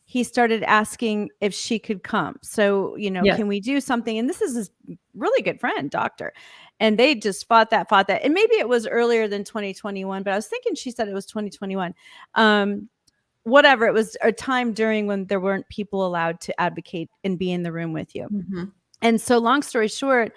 he started asking if she could come. So, can we do something? And this is his really good friend, doctor. And they just fought that. And maybe it was earlier than 2021, but I was thinking she said it was 2021. Whatever. It was a time during when there weren't people allowed to advocate and be in the room with you. And so long story short,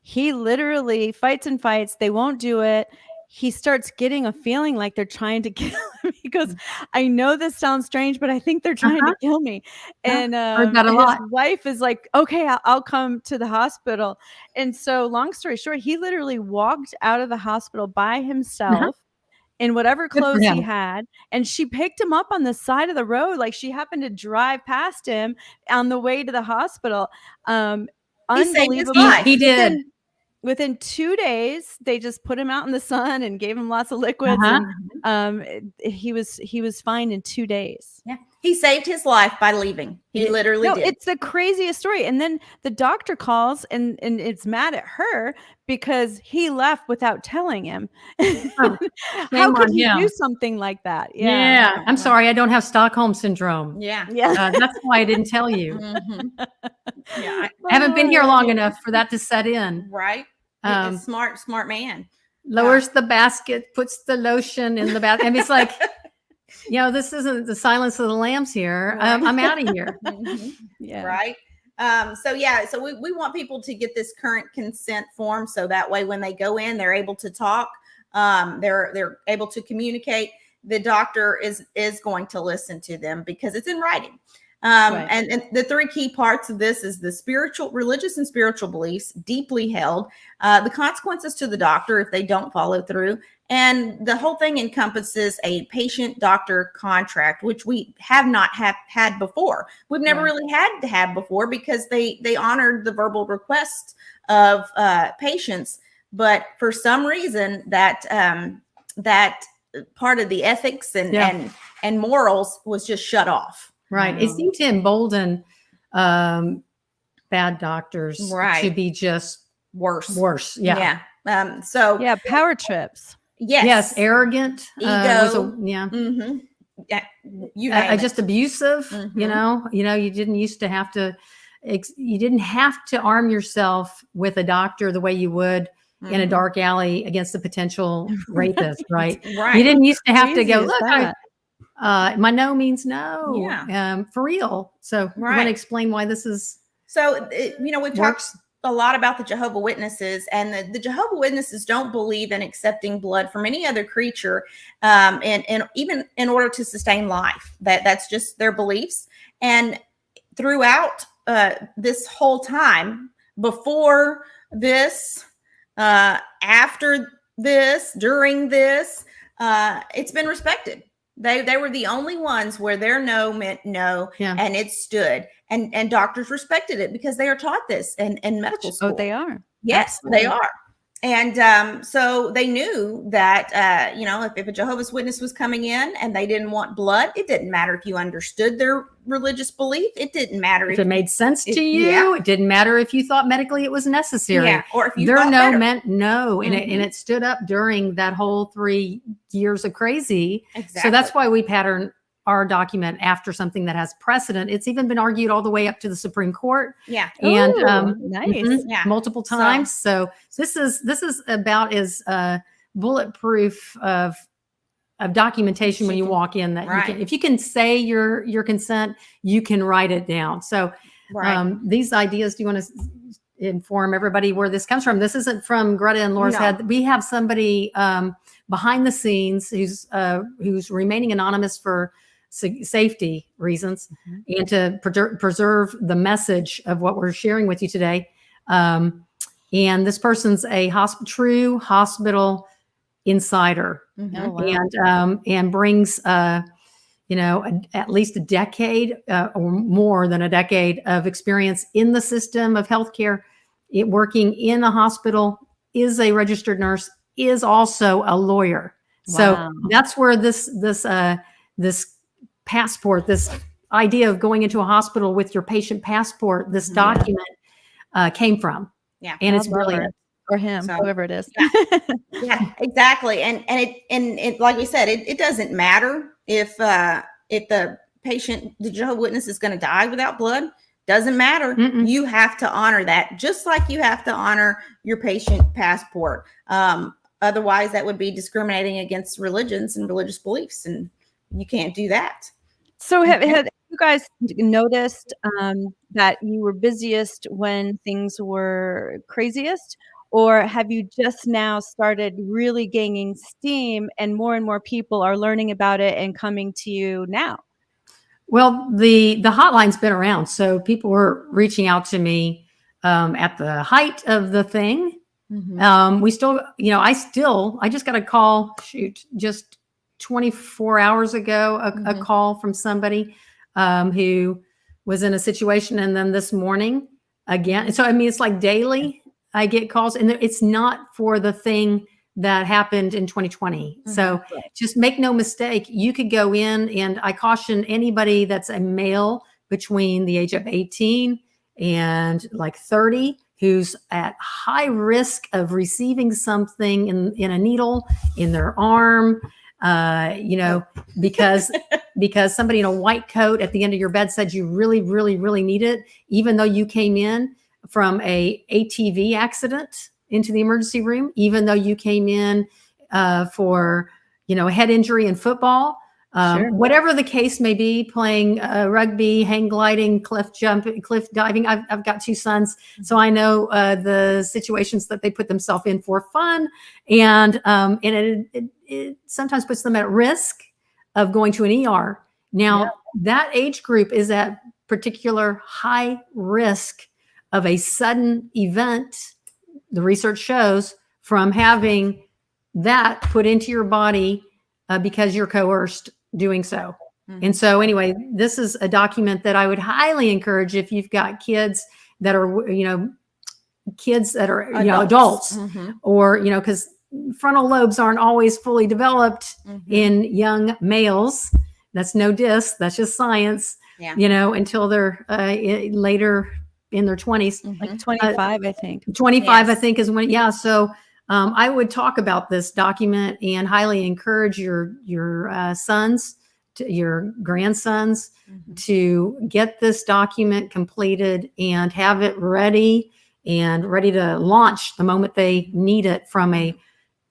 he literally fights and fights. They won't do it. He starts getting a feeling like they're trying to kill him. He goes, I know this sounds strange, but I think they're trying to kill me. And his wife is like, okay, I'll come to the hospital. And so long story short, he literally walked out of the hospital by himself in whatever clothes he had. And she picked him up on the side of the road. Like she happened to drive past him on the way to the hospisptal. Unbelievable. He did. Within 2 days, they just put him out in the sun and gave him lots of liquids. And he was fine in 2 days. Yeah, he saved his life by leaving. He literally did. It's the craziest story. And then the doctor calls and it's mad at her because he left without telling him. How could he do something like that? Yeah. I'm sorry, I don't have Stockholm syndrome. Yeah. That's why I didn't tell you. I haven't been here long enough for that to set in. Right. Smart man. Lowers the basket, puts the lotion in the basket. And it's like, this isn't the Silence of the Lambs here. I'm out of here. Right. So we want people to get this current consent form. So that way, when they go in, they're able to talk. They're able to communicate. The doctor is going to listen to them because it's in writing. And the three key parts of this is the religious and spiritual beliefs deeply held, the consequences to the doctor if they don't follow through. And the whole thing encompasses a patient-doctor contract, which we have not had before. We've never really had to have before because they honored the verbal requests of patients. But for some reason, that part of the ethics and morals was just shut off. Right. It seemed to embolden bad doctors to be just worse. Worse. Yeah. So Yeah, power trips. Yes. Arrogant. Ego. Yeah. Mm-hmm. Yeah, you name it. Just abusive. Mhm. You didn't used to have to. You didn't have to arm yourself with a doctor the way you would in a Mhm. dark alley against a potential rapist, right? Right. You didn't used to have to Crazy go, is look, that? my no means no. Yeah. For real. So you want Right. to explain why this is So, we've talked works? a lot about the Jehovah Witnesses, and the Jehovah Witnesses don't believe in accepting blood from any other creature, and even in order to sustain life. That's just their beliefs. And throughout this whole time, before this, after this, during this, it's been respected. They were the only ones where their no meant no, and it stood. And doctors respected it because they are taught this in medical school. Oh, they are. Yes, Absolutely. they are. And so they knew that, if a Jehovah's Witness was coming in and they didn't want blood, it didn't matter if you understood their religious belief. It didn't matter If it made sense to you. Yeah. It didn't matter if you thought medically it was necessary. Yeah, or if you their thought no better. meant no, and Mhm. it stood up during that whole 3 years of crazy. Exactly. So that's why we pattern our document after something that has precedent. It's even been argued all the way up to the Supreme Court. Yeah. And Ooh, nice. Yeah. multiple times. So this is about as bulletproof of documentation when you walk in that Right. you can, if you can say your consent, you can write it down. So Right. these ideas, do you want to inform everybody where this comes from? This isn't from Greta and Laura's No. head. We have somebody behind the scenes who's remaining anonymous for safety reasons and to preserve the message of what we're sharing with you today. And this person's a true hospital insider, Mhm. Oh, wow. and brings at least a decade or more than a decade of experience in the system of healthcare, working in a hospital, is a registered nurse, is also a lawyer. So Wow. that's where this passport, this idea of going into a hospital with your patient passport, this Yeah. document came from. Yeah. And it's I love her. brilliant. Or him, So- whoever it is. Yeah, exactly. And it like we said, it doesn't matter if the patient, the Jehovah's Witness, is going to die without blood. Doesn't matter. Mm-mm. You have to honor that, just like you have to honor your patient passport. Otherwise, that would be discriminating against religions and religious beliefs, and you can't do that. So have you guys noticed that you were busiest when things were craziest? Or have you just now started really gaining steam and more people are learning about it and coming to you now? Well, the hotline's been around, so people were reaching out to me at the height of the thing. We still, I just got a call, just 24 hours ago, a call from somebody who was in a situation. And then this morning again. So, I mean, it's like daily I get calls, and it's not for the thing that happened in 2020. So just make no mistake, you could go in, and I caution anybody that's a male between the age of 18 and like 30 who's at high risk of receiving something in a needle in their arm, because somebody in a white coat at the end of your bed said you really, really, really need it, even though you came in from a ATV accident into the emergency room, even though you came in for, a head injury in football, whatever the case may be, playing rugby, hang gliding, cliff diving. I've got 2 sons, so I know the situations that they put themselves in for fun, and it sometimes puts them at risk of going to an ER. Now, that age group is at particular high risk of a sudden event, the research shows, from having that put into your body because you're coerced doing so. And so anyway, this is a document that I would highly encourage if you've got kids that are, adults, or, because frontal lobes aren't always fully developed in young males. That's no diss. That's just science, until they're later in their 20s. Like 25, I think. 25, I Yes. think is when, yeah. So I would talk about this document and highly encourage your sons, your grandsons to get this document completed and have it ready to launch the moment they need it from a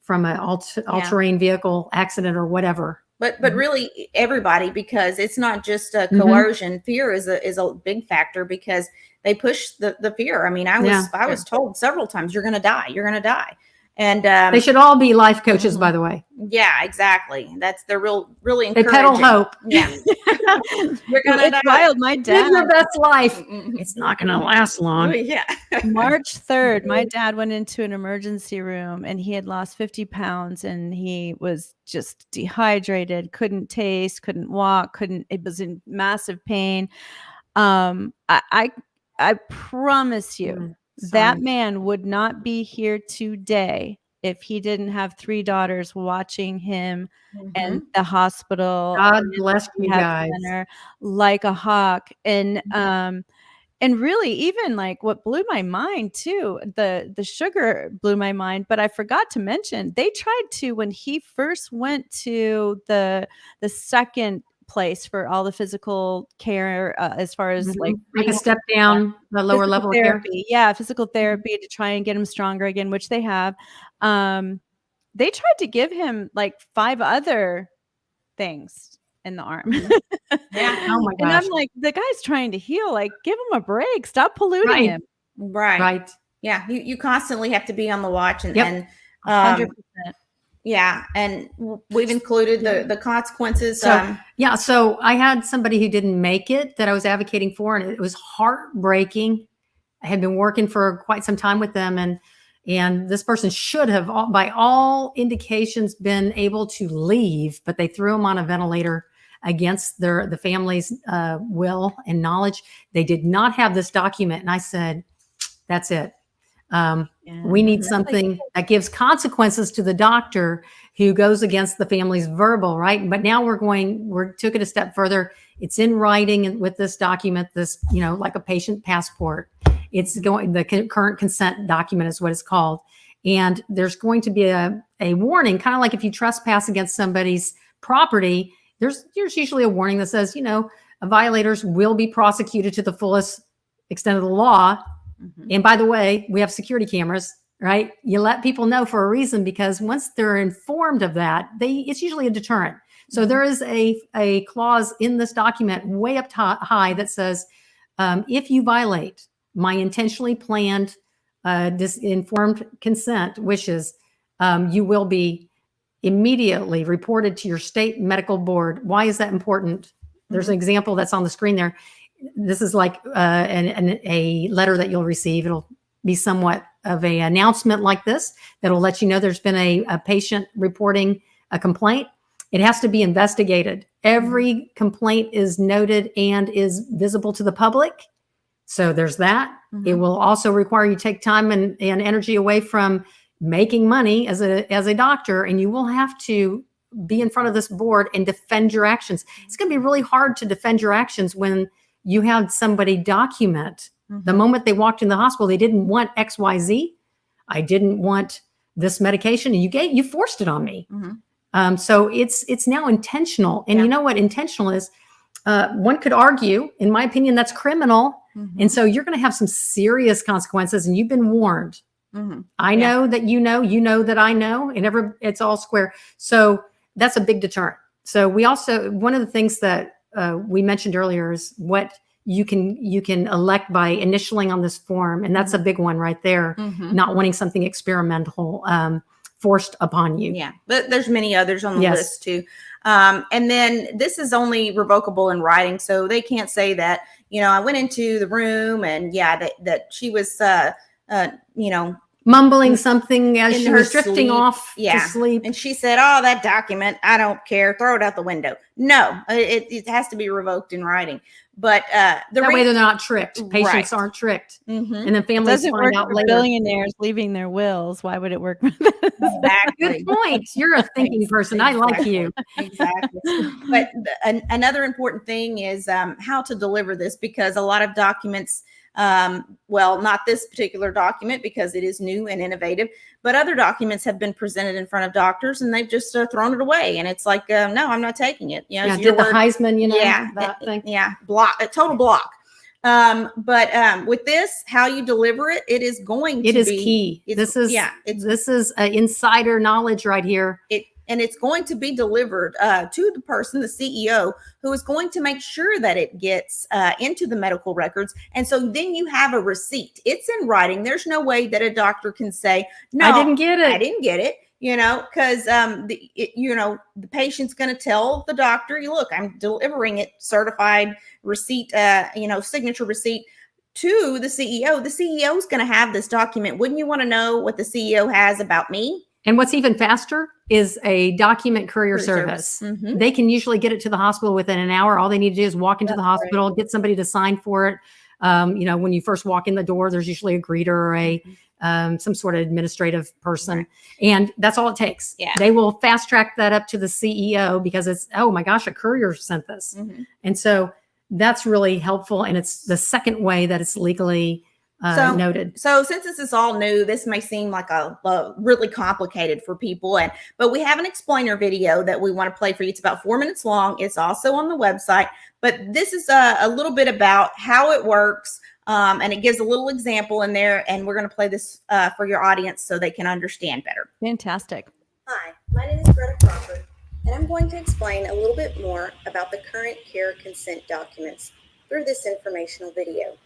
all-terrain vehicle accident or whatever. But really everybody, because it's not just Mhm. coercion. Fear is a big factor because they push the fear. I mean, I was told several times, you're going to die. You're going to die. And They should all be life coaches, by the way. yeah, exactly. They're really They encouraging. peddle hope. Yeah. You're going to It's die. wild. My Live dad, your best life. Mhm. It's not going to last long. Yeah. March 3rd, my dad went into an emergency room and he had lost 50 pounds and he was just dehydrated, couldn't taste, couldn't walk, it was in massive pain. I promise you that Sorry. man would not be here today if he didn't have 3 daughters watching him and the hospital God and bless the you rehab guys. center like a hawk. And really, even like what blew my mind too, the sugar blew my mind. But I forgot to mention they tried to, when he first went to the second place for all the physical care, as far as like a step down, the lower physical level of care. therapy. Yeah, physical therapy to try and get him stronger again, which they have. They tried to give him like 5 other things in the arm. Yeah. Oh my And gosh. I'm like, the guy's trying to heal. Like, give him a break. Stop polluting Right. him. Right. Right. Yeah. You constantly have to be on the watch and, Yep. and 100%. yeah. And we've included the consequences. So, yeah. So I had somebody who didn't make it that I was advocating for, and it was heartbreaking. I had been working for quite some time with them, and this person should have, by all indications, been able to leave, but they threw him on a ventilator against the family's will and knowledge. They did not have this document, and I said, "That's it. We need something that gives consequences to the doctor who goes against the family's verbal, right?" But now we took it a step further. It's in writing, and with this document, this, like a patient passport. It's the current consent document is what it's called. And there's going to be a warning, kind of like if you trespass against somebody's property, there's usually a warning that says, violators will be prosecuted to the fullest extent of the law. And by the way, we have security cameras, right? You let people know for a reason, because once they're informed of that, it's usually a deterrent. So there is a clause in this document way up high that says, if you violate my intentionally planned, informed consent wishes, you will be immediately reported to your state medical board. Why is that important? There's an example that's on the screen there. This is like a letter that you'll receive. It'll be somewhat of an announcement like this that'll let you know there's been a patient reporting a complaint. It has to be investigated. Every complaint is noted and is visible to the public. So there's that. It will also require you take time and energy away from making money as a doctor, and you will have to be in front of this board and defend your actions. It's going to be really hard to defend your actions when you have somebody document the moment they walked in the hospital, they didn't want XYZ. I didn't want this medication, and you forced it on me. So it's now intentional. And you know what intentional is? One could argue, in my opinion, that's criminal. And so you're going to have some serious consequences, and you've been warned. I know that you know that I know, and it's all square. So that's a big deterrent. So we also, one of the things that we mentioned earlier is what you can elect by initialing on this form. And that's a big one right there. Not wanting something experimental forced upon you. Yeah, but there's many others on the list too. And then this is only revocable in writing. So they can't say that, I went into the room and that she was, mumbling something as she was drifting sleep. off to sleep. And she said, "Oh, that document, I don't care. Throw it out the window." No, it has to be revoked in writing. But that way they're not tricked. Patients aren't tricked. Mm-hmm. And then families doesn't find work out for later. billionaires leaving their wills. Why would it work for this? Exactly. Good point. You're a thinking person. I like you. Exactly. But another important thing is how to deliver this, because a lot of documents Well, not this particular document because it is new and innovative, but other documents have been presented in front of doctors and they've just thrown it away. And it's like, no, I'm not taking it. You know, Yeah, it's your did the word. Heisman, Yeah, that thing. yeah, block, a total block. But with this, how you deliver it, it is going to It is be key. This is insider knowledge right here. And it's going to be delivered to the person, the CEO, who is going to make sure that it gets into the medical records. And so then you have a receipt. It's in writing. There's no way that a doctor can say, no, I didn't get it. I didn't get it. You know, because the patient's going to tell the doctor, look, I'm delivering it, certified receipt, signature receipt to the CEO. The CEO is going to have this document. Wouldn't you want to know what the CEO has about me? And what's even faster is a document courier service. Mm-hmm. They can usually get it to the hospital within an hour. All they need to do is walk into the hospital, get somebody to sign for it. When you first walk in the door, there's usually a greeter or some sort of administrative person. And that's all it takes. Yeah. They will fast track that up to the CEO because it's, oh my gosh, a courier sent this. Mm-hmm. And so that's really helpful. And it's the second way that it's legally noted. So since this is all new, this may seem like a really complicated for people, but we have an explainer video that we want to play for you. It's about 4 minutes long. It's also on the website, but this is a little bit about how it works, and it gives a little example in there, and we're going to play this for your audience so they can understand better. Fantastic. Hi, my name is Greta Crawford, and I'm going to explain a little bit more about the current care consent documents through this informational video.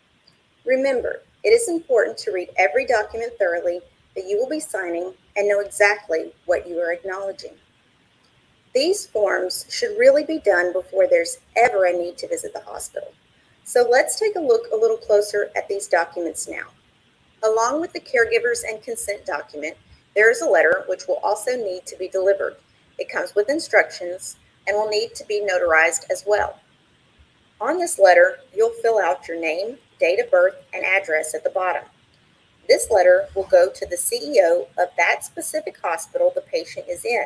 Remember, it is important to read every document thoroughly that you will be signing and know exactly what you are acknowledging. These forms should really be done before there's ever a need to visit the hospital. So let's take a look a little closer at these documents now. Along with the caregivers and consent document, there is a letter which will also need to be delivered. It comes with instructions and will need to be notarized as well. On this letter, you'll fill out your name, date of birth, and address at the bottom. This letter will go to the CEO of that specific hospital the patient is in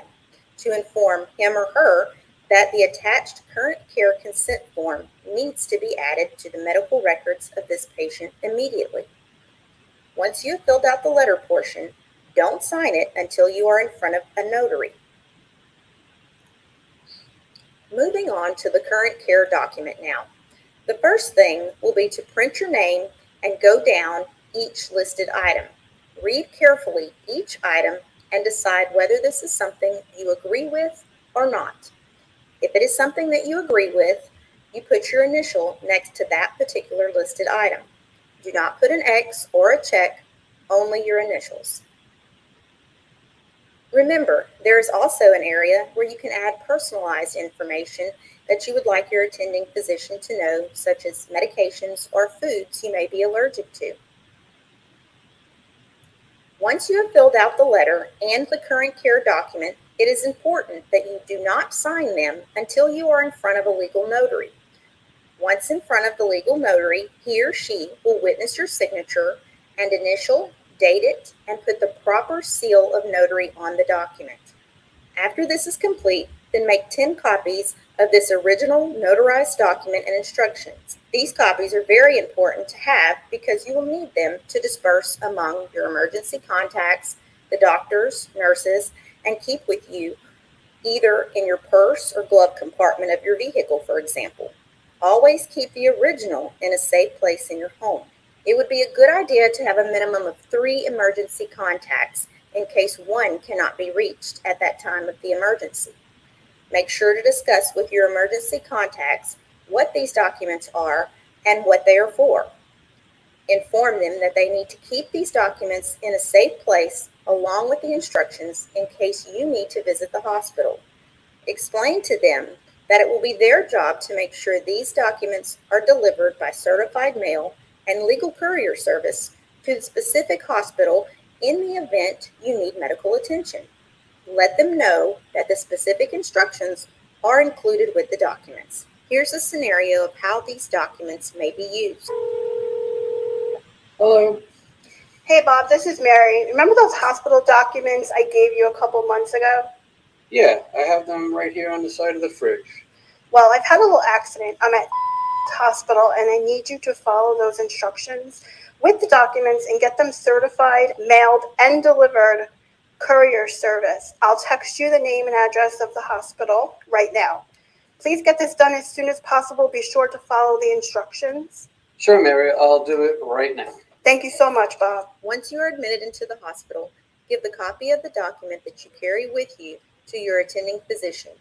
to inform him or her that the attached current care consent form needs to be added to the medical records of this patient immediately. Once you have filled out the letter portion, don't sign it until you are in front of a notary. Moving on to the current care document now. The first thing will be to print your name and go down each listed item. Read carefully each item and decide whether this is something you agree with or not. If it is something that you agree with, you put your initial next to that particular listed item. Do not put an X or a check, only your initials. Remember, there is also an area where you can add personalized information that you would like your attending physician to know, such as medications or foods you may be allergic to. Once you have filled out the letter and the current care document, it is important that you do not sign them until you are in front of a legal notary. Once in front of the legal notary, he or she will witness your signature and initial, date it, and put the proper seal of notary on the document. After this is complete, then make 10 copies of this original notarized document and instructions. These copies are very important to have because you will need them to disperse among your emergency contacts, the doctors, nurses, and keep with you either in your purse or glove compartment of your vehicle, for example. Always keep the original in a safe place in your home. It would be a good idea to have a minimum of 3 emergency contacts in case one cannot be reached at that time of the emergency. Make sure to discuss with your emergency contacts what these documents are and what they are for. Inform them that they need to keep these documents in a safe place along with the instructions in case you need to visit the hospital. Explain to them that it will be their job to make sure these documents are delivered by certified mail and legal courier service to the specific hospital in the event you need medical attention. Let them know that the specific instructions are included with the documents. Here's a scenario of how these documents may be used. Hello. Hey Bob, this is Mary. Remember those hospital documents I gave you a couple months ago? Yeah, I have them right here on the side of the fridge. Well, I've had a little accident. I'm at hospital, and I need you to follow those instructions with the documents and get them certified, mailed, and delivered courier service. I'll text you the name and address of the hospital right now. Please get this done as soon as possible. Be sure to follow the instructions. Sure, Mary, I'll do it right now. Thank you so much, Bob. Once you are admitted into the hospital, give the copy of the document that you carry with you to your attending physician.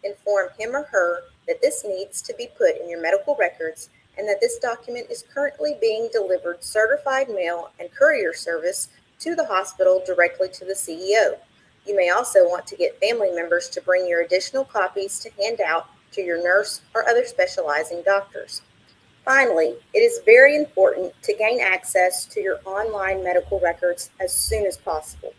Inform him or her that this needs to be put in your medical records and that this document is currently being delivered certified mail and courier service to the hospital directly to the CEO. You may also want to get family members to bring your additional copies to hand out to your nurse or other specializing doctors. Finally, it is very important to gain access to your online medical records as soon as possible.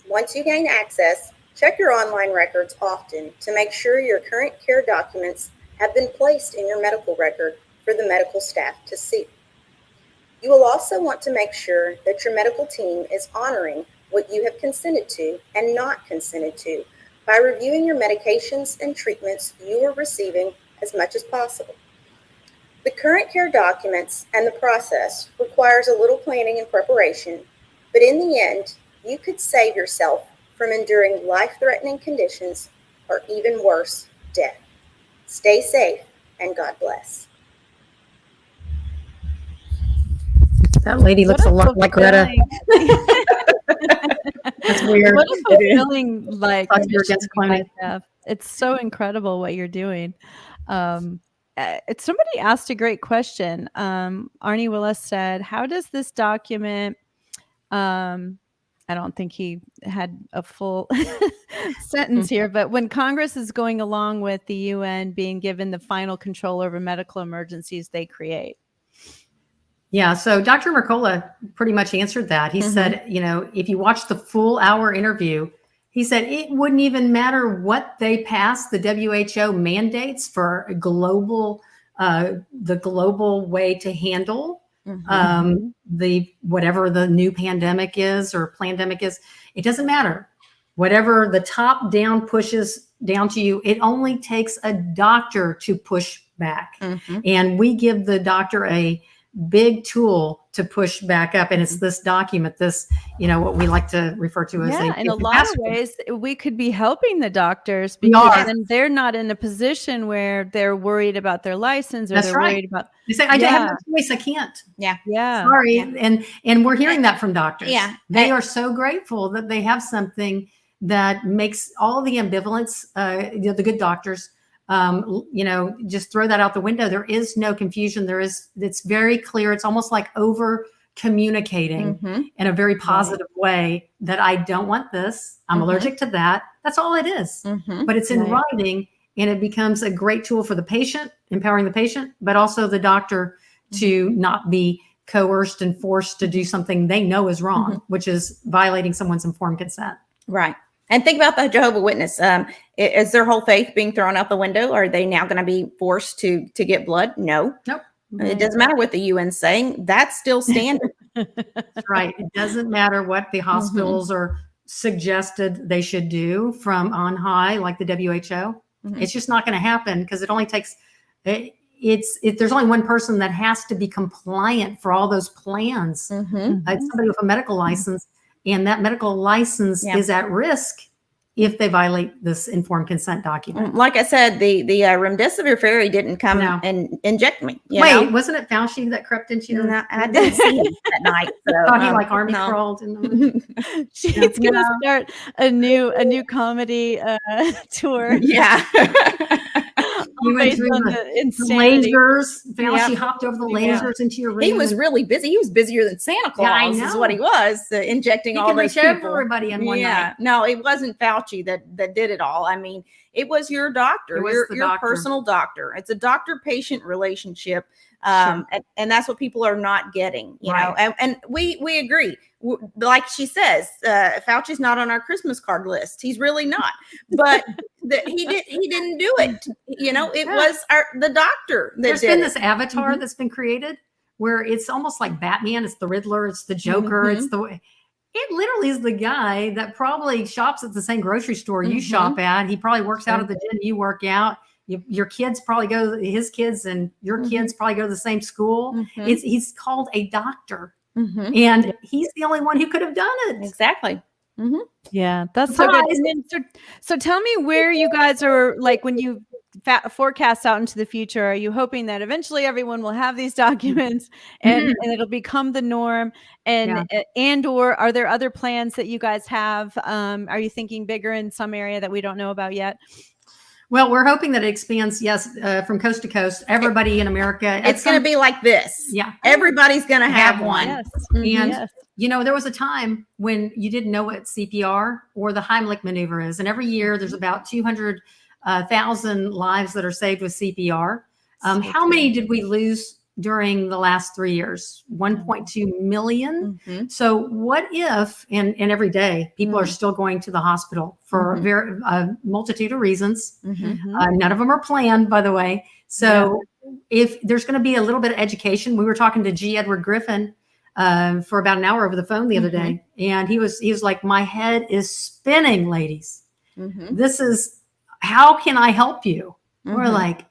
Once you gain access, check your online records often to make sure your current care documents have been placed in your medical record for the medical staff to see. You will also want to make sure that your medical team is honoring what you have consented to and not consented to by reviewing your medications and treatments you are receiving as much as possible. The current care documents and the process requires a little planning and preparation, but in the end, you could save yourself from enduring life-threatening conditions or even worse, death. Stay safe and God bless. That lady looks a lot like Greta. That's weird. What a fulfilling Thought you were against climate. It's so incredible what you're doing. Somebody asked a great question. Arnie Willis said, how does this document, I don't think he had a full sentence here, but when Congress is going along with the UN being given the final control over medical emergencies they create? Yeah, so Dr. Mercola pretty much answered that. He said, if you watch the full hour interview, he said it wouldn't even matter what they pass, the WHO mandates for a global, the global way to handle the whatever the new pandemic is or plandemic is. It doesn't matter. Whatever the top down pushes down to you, it only takes a doctor to push back. And we give the doctor a big tool to push back up, and it's this document, this what we like to refer to as in a lot of ways we could be helping the doctors because then they're not in a position where they're worried about their license or they're worried about they say I have no choice, I can't. Sorry. And we're hearing that from doctors. They are so grateful that they have something that makes all the ambivalence, the good doctors just throw that out the window. There is no confusion. It's very clear. It's almost like over communicating in a very positive way that I don't want this. I'm allergic to that. That's all it is. But it's in writing, and it becomes a great tool for the patient, empowering the patient, but also the doctor to not be coerced and forced to do something they know is wrong, which is violating someone's informed consent. Right. And think about the Jehovah's Witness. Is their whole faith being thrown out the window? Are they now going to be forced to get blood? No. Nope. It doesn't matter what the UN's saying. That's still standard. That's right. It doesn't matter what the hospitals are suggested they should do from on high, like the WHO. It's just not going to happen because it only takes there's only one person that has to be compliant for all those plans. It's somebody with a medical license. And that medical license is at risk if they violate this informed consent document. Like I said, the remdesivir fairy didn't come and inject me. Wait, wasn't it Fauci that crept into your? No, I didn't see him that night. So, thought he army crawled in the. She's gonna start a new comedy tour. Yeah. You went through the lasers. Fauci hopped over the lasers into your room. He was really busy. He was busier than Santa Claus. Is what he was, injecting all those people. Everybody in one night. No, it wasn't Fauci that did it all. I mean, it was your doctor, your personal doctor. It's a doctor-patient relationship. And that's what people are not getting, you know, and we agree. Like she says, Fauci's not on our Christmas card list. He's really not, but he didn't do it. You know, it was the doctor that There's been this avatar that's been created where it's almost like Batman. It's the Riddler. It's the Joker. It literally is the guy that probably shops at the same grocery store you shop at. He probably works out at the gym you work out. your kids probably his kids and your kids probably go to the same school. Mhm. He's called a doctor, Mhm. and he's the only one who could have done it. Exactly. Mhm. Yeah, that's so good. Surprise. And then, so tell me where you guys are, like, when you forecast out into the future, are you hoping that eventually everyone will have these documents and it'll become the norm? And or are there other plans that you guys have? Are you thinking bigger in some area that we don't know about yet? Well, we're hoping that it expands, from coast to coast. Everybody in America. It's going to be like this. Yeah. Everybody's going to have one. Yes. And, Yes. there was a time when you didn't know what CPR or the Heimlich maneuver is. And every year there's about 200,000 lives that are saved with CPR. How many did we lose during the last 3 years? 1.2 million. Mhm. So what if, and every day people are still going to the hospital for a multitude of reasons. Mhm. None of them are planned, by the way. So if there's going to be a little bit of education, we were talking to G. Edward Griffin for about an hour over the phone the other day. And he was like, my head is spinning, ladies. Mhm. This is, how can I help you? We're Mhm. like,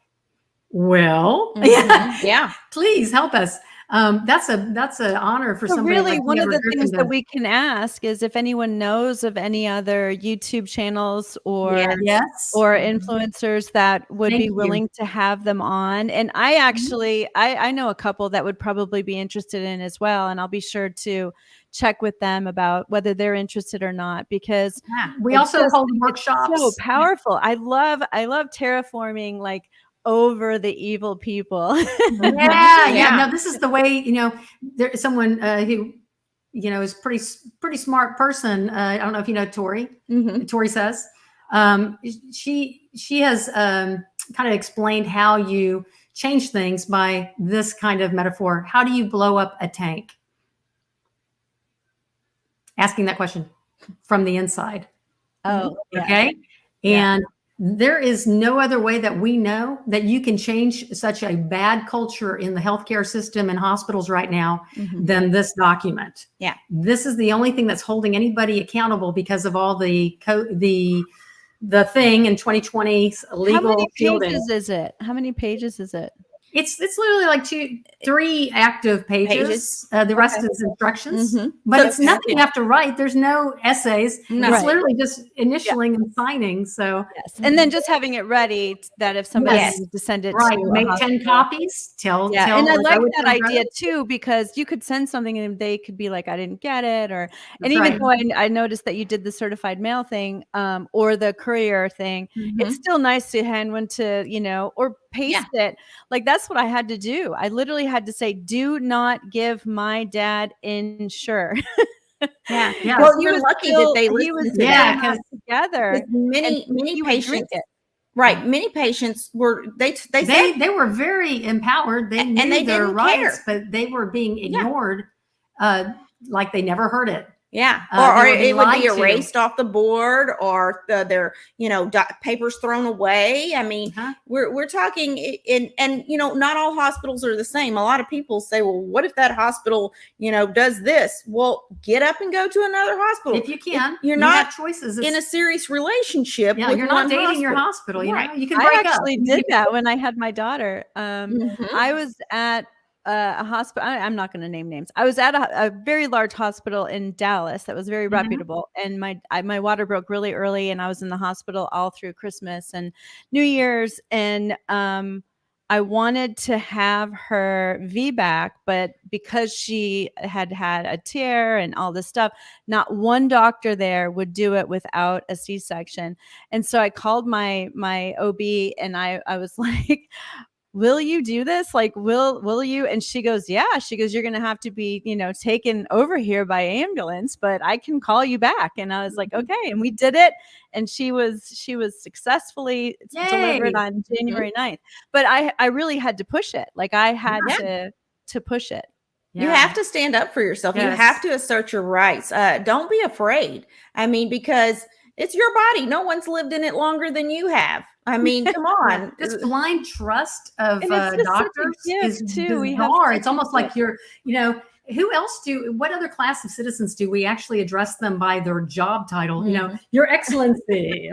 well, Mhm. Yeah. please help us. That's an honor for So somebody. really, like one of Edward the Griffin things to- that we can ask is if anyone knows of any other YouTube channels or yes, influencers that would Thank be you. willing to have them on. And I actually, I know a couple that would probably be interested in as well. And I'll be sure to check with them about whether they're interested or not, because we I also just hold think it's workshops. so powerful. I love terraforming, like, over the evil people. Yeah. No, this is the way, there is someone who, is pretty smart person. I don't know if you know Tori. Mhm. Tori says, she has kind of explained how you change things by this kind of metaphor. How do you blow up a tank? Asking that question from the inside. Oh, yeah. Okay. And there is no other way that we know that you can change such a bad culture in the healthcare system and hospitals right now than this document. Yeah. This is the only thing that's holding anybody accountable because of all the thing in 2020's legal How many shielding. pages is it? How many pages is it? It's literally like 3 active pages. The rest is instructions, but it's nothing you have to write. There's no essays. No. It's literally just initialing and signing. So Yes. And then just having it ready that if somebody needs to send it to make a 10 copies. Tell. and I like would that tell idea Greta. too, because you could send something and they could be like, I didn't get it, or That's even right. though I noticed that you did the certified mail thing, or the courier thing, it's still nice to hand one to, or paste it. Like, that's what I had to do. I literally had to say, do not give my dad insure. Yeah. Yeah. Well, you're lucky that they he listened was to that. because together. Many he would drink patients. it. Right. Many patients were, they said, They were very empowered. They knew they their didn't rights, care. but they were being ignored, like they never heard it. yeah, They or were it being would be lied to. erased off the board, or their papers thrown away. I mean, we're talking, and not all hospitals are the same. A lot of people say, well, what if that hospital does this? Well, get up and go to another hospital If you can. You're you not have choices. in a serious relationship. Yeah, with you're not one dating your hospital. hospital. Right. You can I break up. actually did that when I had my daughter. Mhm. I was at a hospital. I'm not going to name names. I was at a very large hospital in Dallas that was very reputable, and my water broke really early, and I was in the hospital all through Christmas and New Year's, and I wanted to have her VBAC, but because she had a tear and all this stuff, not one doctor there would do it without a C-section. And so I called my OB, and I was like, will you do this? Like, will you? And she goes, yeah. She goes, you're going to have to be, taken over here by ambulance, but I can call you back. And I was like, okay. And we did it. And she was successfully delivered on January 9th. But I really had to push it. Like, I had to push it. You have to stand up for yourself. You have to assert your rights. Don't be afraid. I mean, because it's your body. No one's lived in it longer than you have. I mean, come on. This blind trust of And it's just such a doctors gift, is too. We have bizarre. such It's a almost like you're, who else what other class of citizens do we actually address them by their job title? You know, Your Excellency,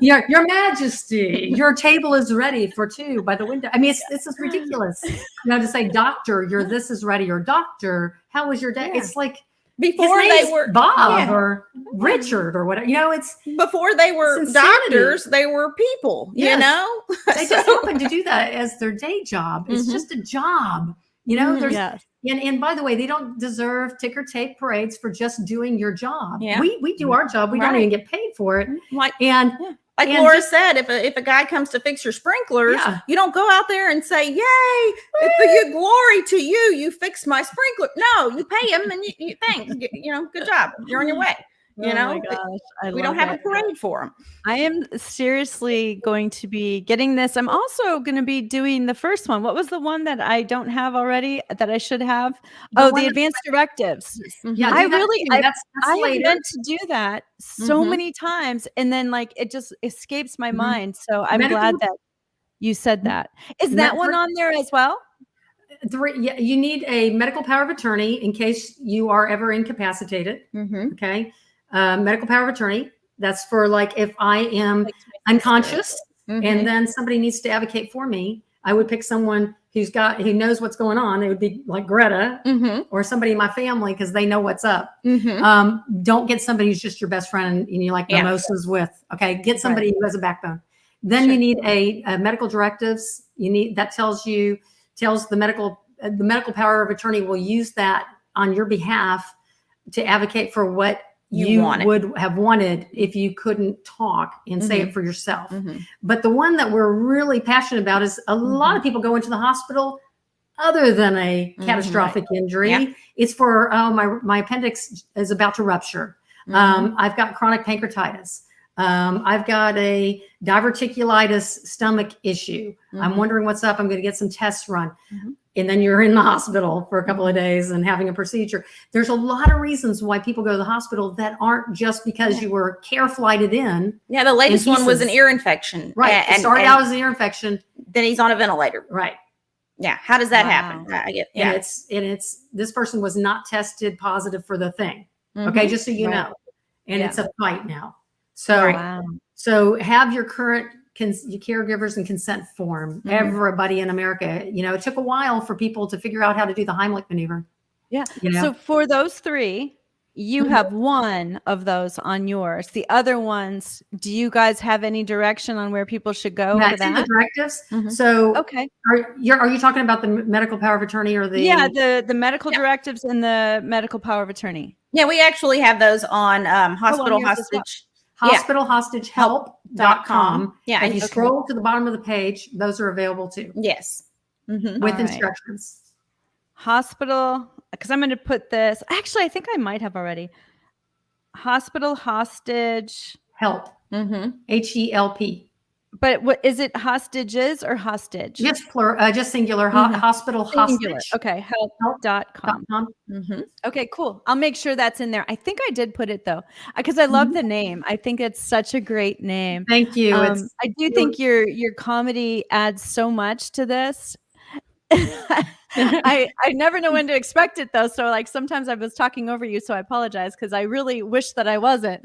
your Majesty, your table is ready for two by the window. I mean, it's just ridiculous. You know, to say, doctor, your this is ready, or doctor, how was your day? Yeah. It's like, Before they were Bob or Richard or whatever, you know, before they were doctors, they were people, you know. They just happen to do that as their day job. It's just a job, you know. There's and by the way, they don't deserve ticker tape parades for just doing your job. Yeah. We do our job. We don't even get paid for it. Like Laura said, if a guy comes to fix your sprinklers, you don't go out there and say, "Yay, for your glory to you, you fixed my sprinkler." No, you pay him and you thanks. You know, good job. You're on your way. You know, we don't have a parade for them. I am seriously going to be getting this. I'm also going to be doing the first one. What was the one that I don't have already that I should have? The advanced directives. Yeah, I have meant to do that so many times, and then like it just escapes my mind. So I'm glad that you said that. Is that one on there as well? You need a medical power of attorney in case you are ever incapacitated. Okay. Medical power of attorney. That's for like if I am unconscious and then somebody needs to advocate for me, I would pick someone who knows what's going on. It would be like Greta or somebody in my family because they know what's up. Don't get somebody who's just your best friend and you like mimosas with. Okay, get somebody who has a backbone. Then you need a medical directives. You need that tells the medical power of attorney will use that on your behalf to advocate for what you would have wanted if you couldn't talk and say it for yourself. But the one that we're really passionate about is a lot of people go into the hospital other than a catastrophic injury. It's for, my appendix is about to rupture. I've got chronic pancreatitis. I've got a diverticulitis stomach issue. I'm wondering what's up. I'm going to get some tests run. And then you're in the hospital for a couple of days and having a procedure. There's a lot of reasons why people go to the hospital that aren't just because you were care flighted in. Yeah, the latest one was an ear infection. Right. It started out as an ear infection. Then he's on a ventilator. Right. Yeah. How does that happen? I get. Yeah. And it's this person was not tested positive for the thing. Okay, just so you know. And it's a fight now. So so have your current your caregivers and consent form. Everybody in America, you know, it took a while for people to figure out how to do the Heimlich maneuver. Yeah. You know? So for those three, you have one of those on yours. The other ones, do you guys have any direction on where people should go for that? In the directives. So okay. Are you talking about the medical power of attorney or the the medical directives and the medical power of attorney? Yeah, we actually have those on hospital hostage. hospitalhostagehelp.com. Yeah. If you scroll to the bottom of the page, those are available too. Yes. With instructions. Hospital, because I'm going to put this. Actually, I think I might have already. Hospital hostage help. HELP. But what is it? Hostages or hostage? Just plural, just singular. Hospital singular. hostage. Okay. Help.com. Okay, cool. I'll make sure that's in there. I think I did put it though, because I love the name. I think it's such a great name. Thank you. I do think your comedy adds so much to this. I never know when to expect it though. So like sometimes I was talking over you, so I apologize because I really wish that I wasn't.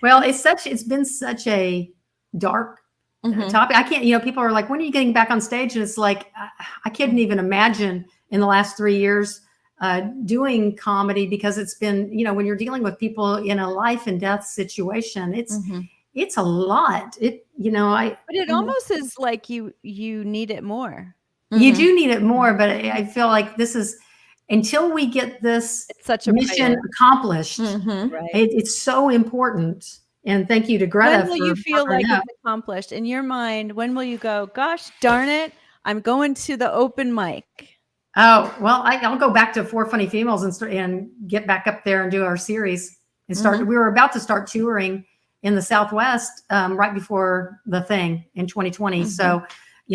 Well, it's been such a dark topic. I can't, people are like, when are you getting back on stage? And it's like, I couldn't even imagine in the last 3 years doing comedy, because it's been, when you're dealing with people in a life and death situation, it's a lot. But it almost is like you need it more. You do need it more, but I feel like this is, until we get this such a mission accomplished, it's so important. And thank you to Greta. When will you feel like it's accomplished in your mind? When will you go, gosh darn it, I'm going to the open mic? Oh, well, I'll go back to 4 Funny Females and get back up there and do our series and start. We were about to start touring in the Southwest right before the thing in 2020. So,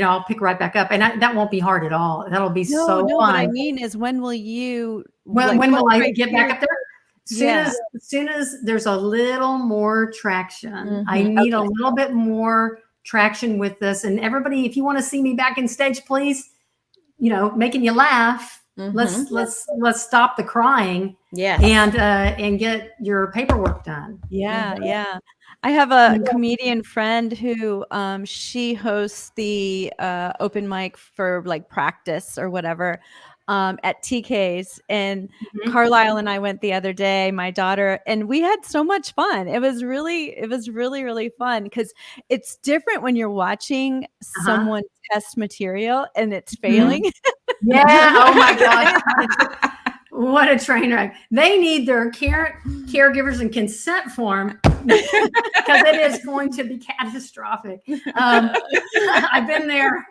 I'll pick right back up, and that won't be hard at all. That'll be so fun. What I mean is, when will you? When will I get back up there? As soon as there's a little more traction. I need a little bit more traction with this. And everybody, if you want to see me back in stage, please, making you laugh, Mhm. Let's stop the crying Yes. and get your paperwork done. Yeah, yeah. I have a comedian friend who she hosts the open mic for like practice or whatever at TK's, and Mhm. Carlisle and I went the other day, my daughter, and we had so much fun. It was really really fun because it's different when you're watching someone test material and it's failing. Yeah. Oh my God. What a train wreck. They need their caregivers and consent form because it is going to be catastrophic. I've been there.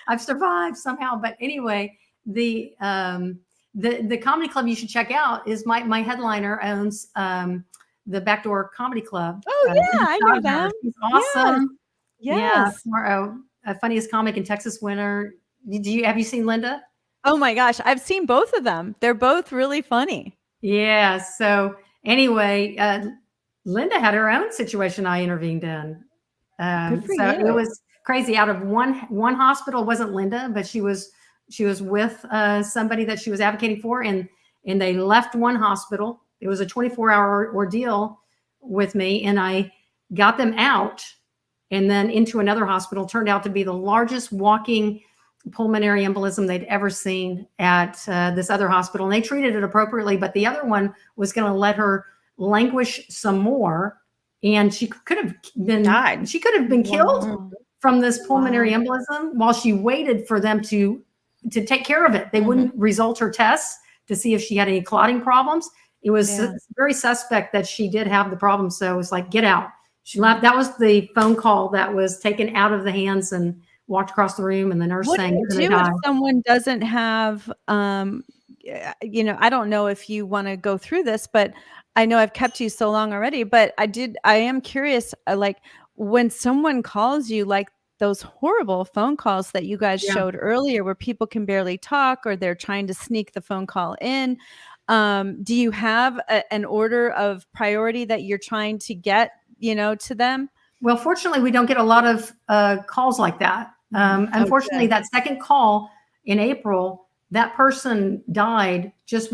I've survived somehow. But anyway, the comedy club you should check out is my headliner owns the Backdoor Comedy Club. Oh yeah, I know them. He's awesome. Yes. Yeah, a funniest comic in Texas winner. Have you seen Linda? Oh my gosh, I've seen both of them. They're both really funny. Yeah. So anyway, Linda had her own situation I intervened in. Good for So you. it was crazy. Out of one hospital, wasn't Linda, but she was with somebody that she was advocating for, and they left one hospital. It was a 24-hour ordeal with me, and I got them out and then into another hospital. Turned out to be the largest walking pulmonary embolism they'd ever seen at this other hospital. And they treated it appropriately, but the other one was going to let her languish some more. And she could have been Died. She could have been killed from this pulmonary embolism while she waited for them to take care of it. They wouldn't result her tests to see if she had any clotting problems. It was very suspect that she did have the problem. So it was like, get out. She left. That was the phone call that was taken out of the hands and walked across the room, and the nurse saying, "What do you do if someone doesn't have, I don't know if you want to go through this, but I know I've kept you so long already, but I am curious, like when someone calls you, like those horrible phone calls that you guys showed earlier where people can barely talk or they're trying to sneak the phone call in. Do you have an order of priority that you're trying to get, to them? Well, fortunately, we don't get a lot of calls like that. Unfortunately, that second call in April, that person died just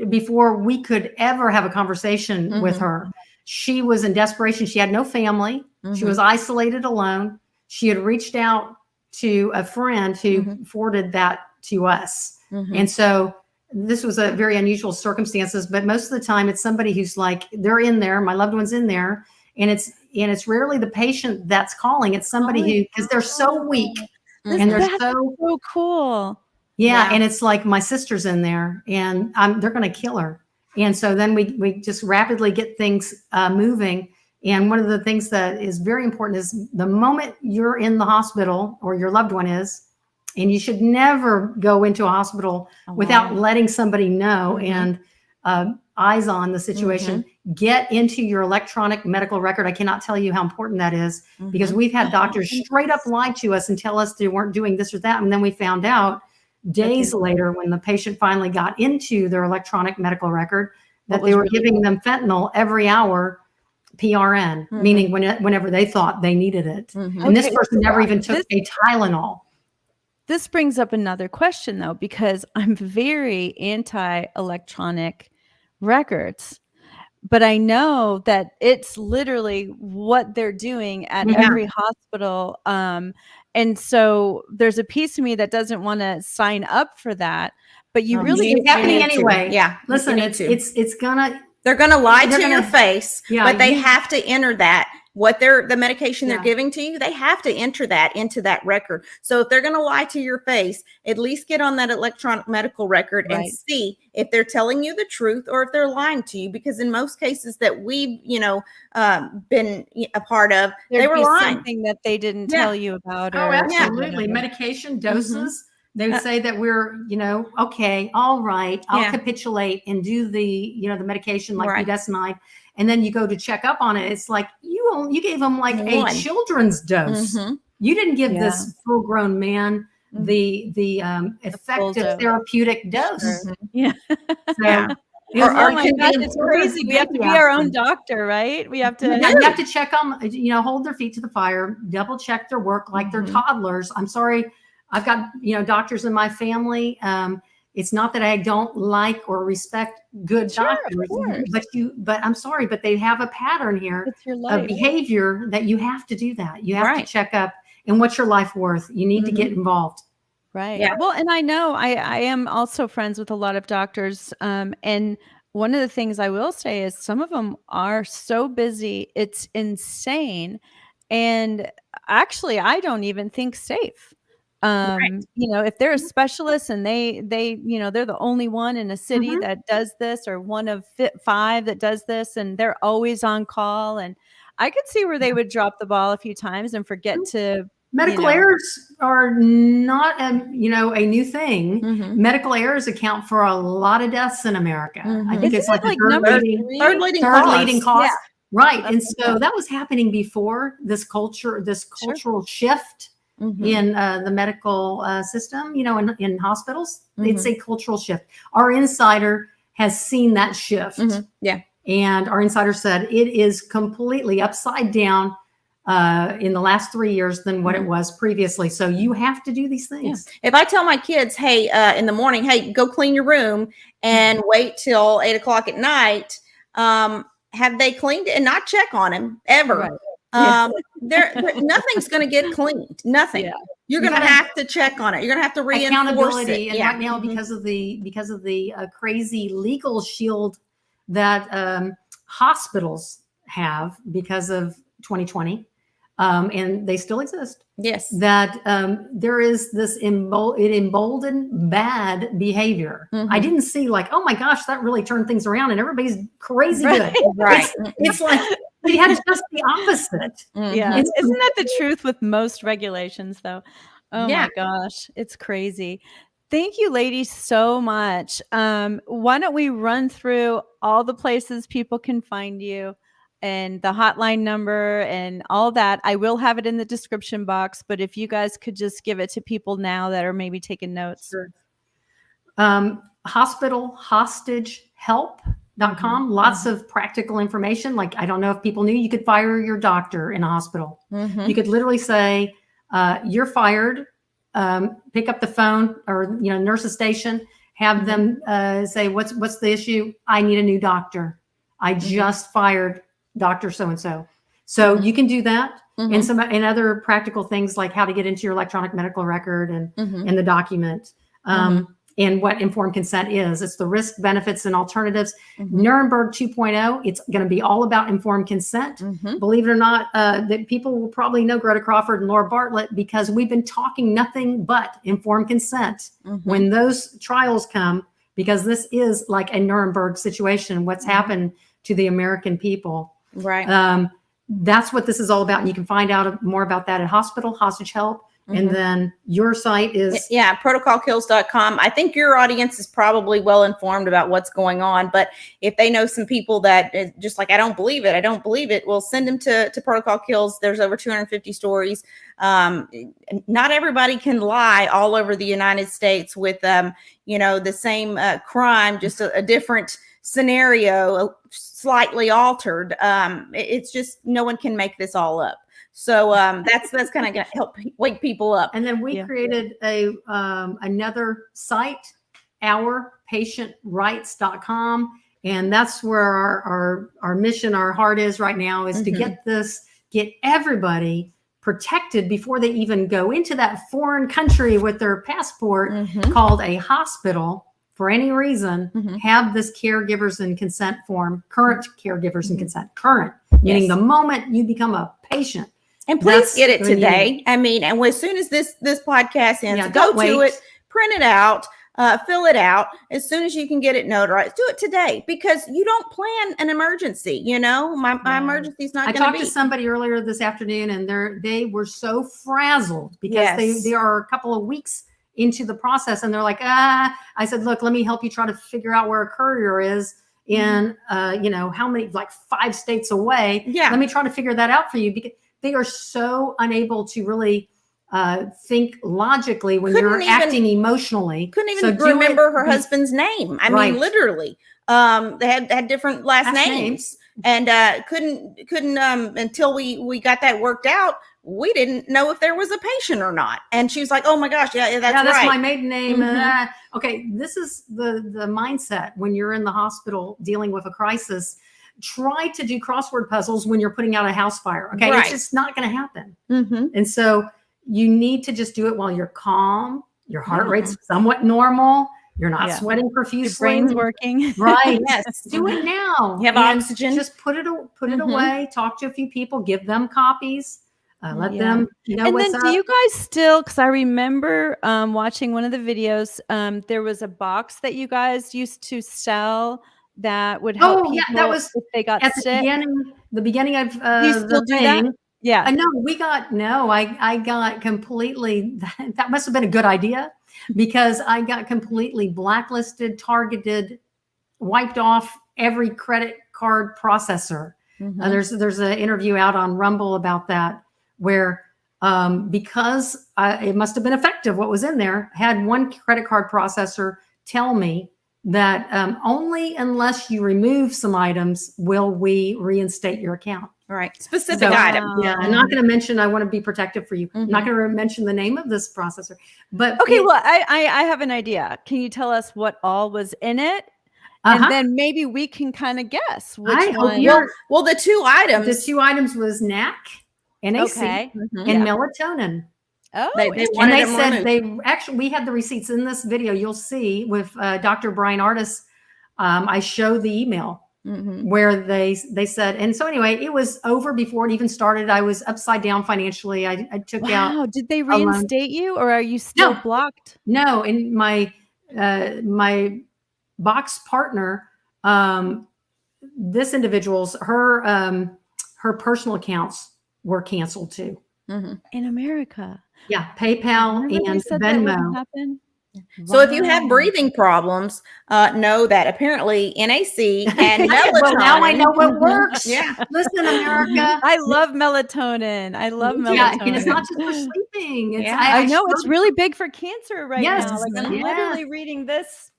before we could ever have a conversation with her. She was in desperation. She had no family. She was isolated alone. She had reached out to a friend who forwarded that to us. And so this was a very unusual circumstances, but most of the time it's somebody who's like, they're in there, my loved one's in there. And it's rarely the patient that's calling. It's somebody who, because they're so weak and they're so cool. Yeah. And it's like, my sister's in there and they're going to kill her. And so then we just rapidly get things moving. And one of the things that is very important is the moment you're in the hospital or your loved one is, and you should never go into a hospital without letting somebody know and eyes on the situation. Get into your electronic medical record. I cannot tell you how important that is because we've had doctors straight up lie to us and tell us they weren't doing this or that. And then we found out days later when the patient finally got into their electronic medical record that they were giving them fentanyl every hour, PRN, meaning whenever they thought they needed it. And this person never even took a Tylenol. This brings up another question though, because I'm very anti-electronic records, but I know that it's literally what they're doing at every hospital. And so there's a piece of me that doesn't want to sign up for that, but you really it's happening anyway. Yeah. Listen, they're gonna lie to your face, but they have to enter that. What the medication they're giving to you, they have to enter that into that record. So if they're going to lie to your face, at least get on that electronic medical record and see if they're telling you the truth or if they're lying to you. Because in most cases that we've, been a part of, they were lying. Something that they didn't tell you about. Oh, absolutely. Medication doses. They would say that we're, okay, all right, I'll capitulate and do the medication like budesonide. And then you go to check up on it. It's like you gave them like a children's dose. You didn't give this full-grown man the effective therapeutic dose. Yeah. So, oh my gosh, it's crazy. We have to be our own doctor, right? We have to. You have to check them. Hold their feet to the fire. Double check their work like they're toddlers. I'm sorry, I've got doctors in my family. It's not that I don't like or respect good Sure, of doctors, course. but I'm sorry, but they have a pattern here It's your of life. behavior that you have to do that. You have to Right. check up. And what's your life worth? You need to get involved. Right. Yeah. Well, and I know I am also friends with a lot of doctors. And one of the things I will say is some of them are so busy, it's insane. And actually, I don't even think safe. If they're a specialist and they're the only one in a city that does this, or one of 5 that does this, and they're always on call. And I could see where they would drop the ball a few times and forget to, Medical errors are not a new thing. Mhm. Medical errors account for a lot of deaths in America. I think Isn't it's like it like the number Third leading third cause. leading cause. Yeah. Right. That's And what so that was happening before this cultural shift Mhm. in the medical system, in hospitals. Mhm. It's a cultural shift. Our insider has seen that shift. Mhm. Yeah. And our insider said it is completely upside down in the last 3 years than what it was previously. So you have to do these things. If I tell my kids, hey, in the morning, hey, go clean your room and wait till 8 o'clock at night, have they cleaned it and not check on him ever? Right. Nothing's going to get cleaned. Nothing. Yeah. You're going to have to check on it. You're going to have to reinforce Accountability. it. And right now, because of the crazy legal shield that hospitals have because of 2020, and they still exist. Yes. That there is this emboldened bad behavior. I didn't see like, oh my gosh, that really turned things around and everybody's crazy good. Right. It's like we had just the opposite. Yeah. It's- Isn't that the truth with most regulations, though? Oh Yeah. my gosh, it's crazy. Thank you, ladies, so much. Why don't we run through all the places people can find you and the hotline number and all that? I will have it in the description box, but if you guys could just give it to people now that are maybe taking notes. Sure. Hospital hostage help.com. Lots of practical information. Like, I don't know if people knew you could fire your doctor in a hospital. Mhm. You could literally say, you're fired, pick up the phone or, nurse's station, have them say, what's the issue? I need a new doctor. I just fired Dr. So-and-so. So you can do that. And other practical things like how to get into your electronic medical record and the document. And what informed consent is. It's the risk, benefits, and alternatives. Nuremberg 2.0, it's going to be all about informed consent. Believe it or not, that people will probably know Greta Crawford and Laura Bartlett because we've been talking nothing but informed consent when those trials come, because this is like a Nuremberg situation, what's happened to the American people. Right. That's what this is all about. And you can find out more about that at Hospital Hostage Help. And then your site is protocolkills.com. I think your audience is probably well informed about what's going on, but if they know some people that just like, I don't believe it, well, send them to Protocol Kills. There's over 250 stories. Not everybody can lie all over the United States with, the same crime, just a different scenario, slightly altered. It's just, no one can make this all up. So that's kind of going to help wake people up. And then we created another site, ourpatientrights.com. And that's where our mission, our heart is right now, is to get everybody protected before they even go into that foreign country with their passport called a hospital for any reason, have this caregivers and consent form, current caregivers and consent, meaning the moment you become a patient. And please get it today. I mean, and as soon as this podcast ends, go to it, print it out, fill it out. As soon as you can get it notarized, do it today, because you don't plan an emergency. My emergency is not going to be. I talked to somebody earlier this afternoon, and they were so frazzled because they are a couple of weeks into the process, and they're like, I said, look, let me help you try to figure out where a courier is in, how many, like 5 states away. Yeah. Let me try to figure that out for you, because they are so unable to really think logically when you're acting emotionally. Couldn't even remember her husband's name. I mean, literally, they had different last names. and couldn't until we got that worked out. We didn't know if there was a patient or not. And she was like, oh my gosh, yeah, that's that's right. my maiden name. Mhm. Okay, this is the mindset when you're in the hospital dealing with a crisis. Try to do crossword puzzles when you're putting out a house fire. Okay, Right. it's just not going to happen. Mhm. And so you need to just do it while you're calm. Your heart Mhm. rate's somewhat normal. You're not Yeah. sweating Your profusely. brain's working. Right. Yes. Do it now. You have And oxygen. Just put it Mhm. away. Talk to a few people. Give them copies. Let Yeah. them know And what's then up. do you guys still, because I remember watching one of the videos, there was a box that you guys used to sell that would help Oh, yeah, people that was if they got at the sick. beginning of Do you still the do that? thing. Yeah. I got completely, that must have been a good idea because I got completely blacklisted, targeted, wiped off every credit card processor. Mhm. There's an interview out on Rumble about that where because it must have been effective what was in there, I had one credit card processor tell me that only unless you remove some items will we reinstate your account. Right. Specific So, item. Yeah, I'm not going to mention, I want to be protective for you. I'm not Mhm. going to mention the name of this processor, but Okay, well, I have an idea. Can you tell us what all was in it? uh-huh. And then maybe we can kind of guess which I hope one. you're- Well, the two items. the two items was NAC, NAC, Okay. Mhm. and Yeah. melatonin. Oh, They And wanted they them said removed. we had the receipts in this video. You'll see with Dr. Brian Artis. I show the email Mhm. where they said, and so anyway, it was over before it even started. I was upside down financially. I took out wow. Did they a loan. reinstate you or are you still No. blocked? No, and my box partner, this individual's her personal accounts were canceled too. Mhm. In America. Yeah, PayPal Remember they and said that wouldn't Venmo. happen? So if you have Wow. breathing problems, know that apparently NAC and melatonin. Well, now I know what works. Yeah. Listen, America. I love melatonin. I love melatonin. Yeah, and it's not just for sleeping. It's, Yeah. I know it's showed- really big for cancer right Yes, now. Like I'm yes. literally reading this,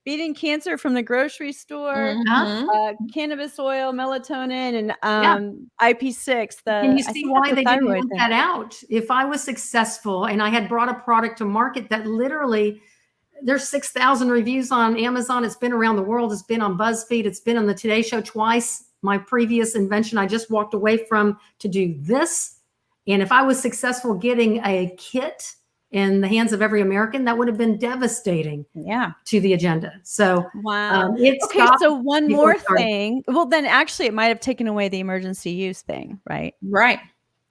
beating cancer from the grocery store, Mhm. cannabis oil, melatonin, and Yeah. IP6. Can you I see think why that's a they didn't thyroid want thing. that out? If I was successful and I had brought a product to market that literally, there's 6,000 reviews on Amazon. It's been around the world. It's been on BuzzFeed. It's been on the Today Show twice. My previous invention, I just walked away from to do this. And if I was successful getting a kit in the hands of every American, that would have been devastating Yeah. to the agenda. So Wow. it Okay, stopped so one before more it started. thing. Well, then actually it might have taken away the emergency use thing, right? Right.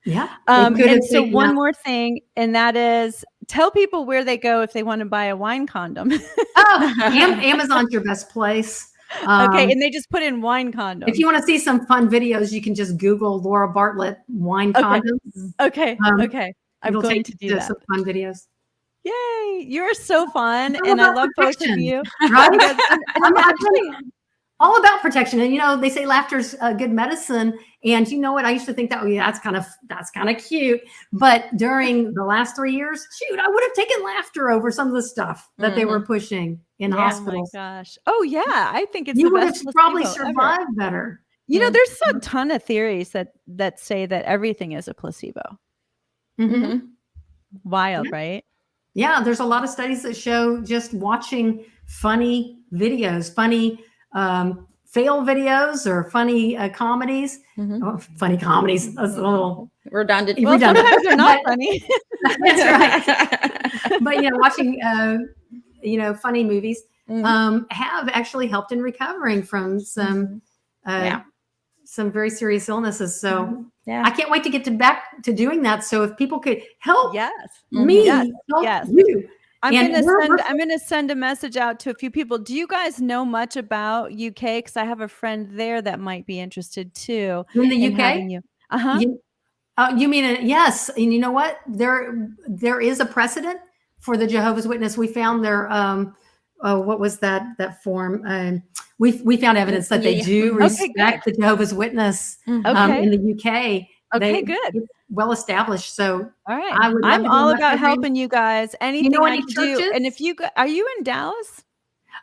Yeah. it could And have so taken one out- more thing, and that is tell people where they go if they want to buy a wine condom. Oh, Amazon's your best place. Okay, and they just put in wine condom. If you want to see some fun videos, you can just Google Laura Bartlett wine Okay. condoms. Okay, Um, okay. I'm It'll going take to you do that. some fun videos. Yay! You're so fun, It's all and I about love both of protection, you. right? You guys- and I'm actually All about protection. And, you know, they say laughter's a good medicine. And you know what? I used to think that, that's kind of cute. But during the last 3 years, shoot, I would have taken laughter over some of the stuff that they were pushing in oh my hospitals. gosh. Oh yeah, I think it's You the would have best probably placebo ever. survived better. You know, there's a ton of theories that say that everything is a placebo. Mhm. Wild, Yeah. right? Yeah, there's a lot of studies that show just watching funny videos, funny fail videos or funny comedies. Oh, funny comedies. That's a little Redundant. Well, redundant. sometimes they're not But- funny. That's right. But watching funny movies have actually helped in recovering from some some very serious illnesses. So Yeah. I can't wait to get back to doing that. So if people could help Yes. me, Yes. help Yes. you. I'm And gonna send a message out to a few people. Do you guys know much about UK? Because I have a friend there that might be interested too. In the in UK? having you. Uh-huh. You mean yes? And you know what? There is a precedent for the Jehovah's Witness. We found their what was that form? We found evidence that they do Okay, respect the Jehovah's Witness Okay. in the UK. Okay, good. It's well established. So All right. I would love I'm to do all that about every- helping you guys. Anything know I any can do. churches? And if you are you in Dallas?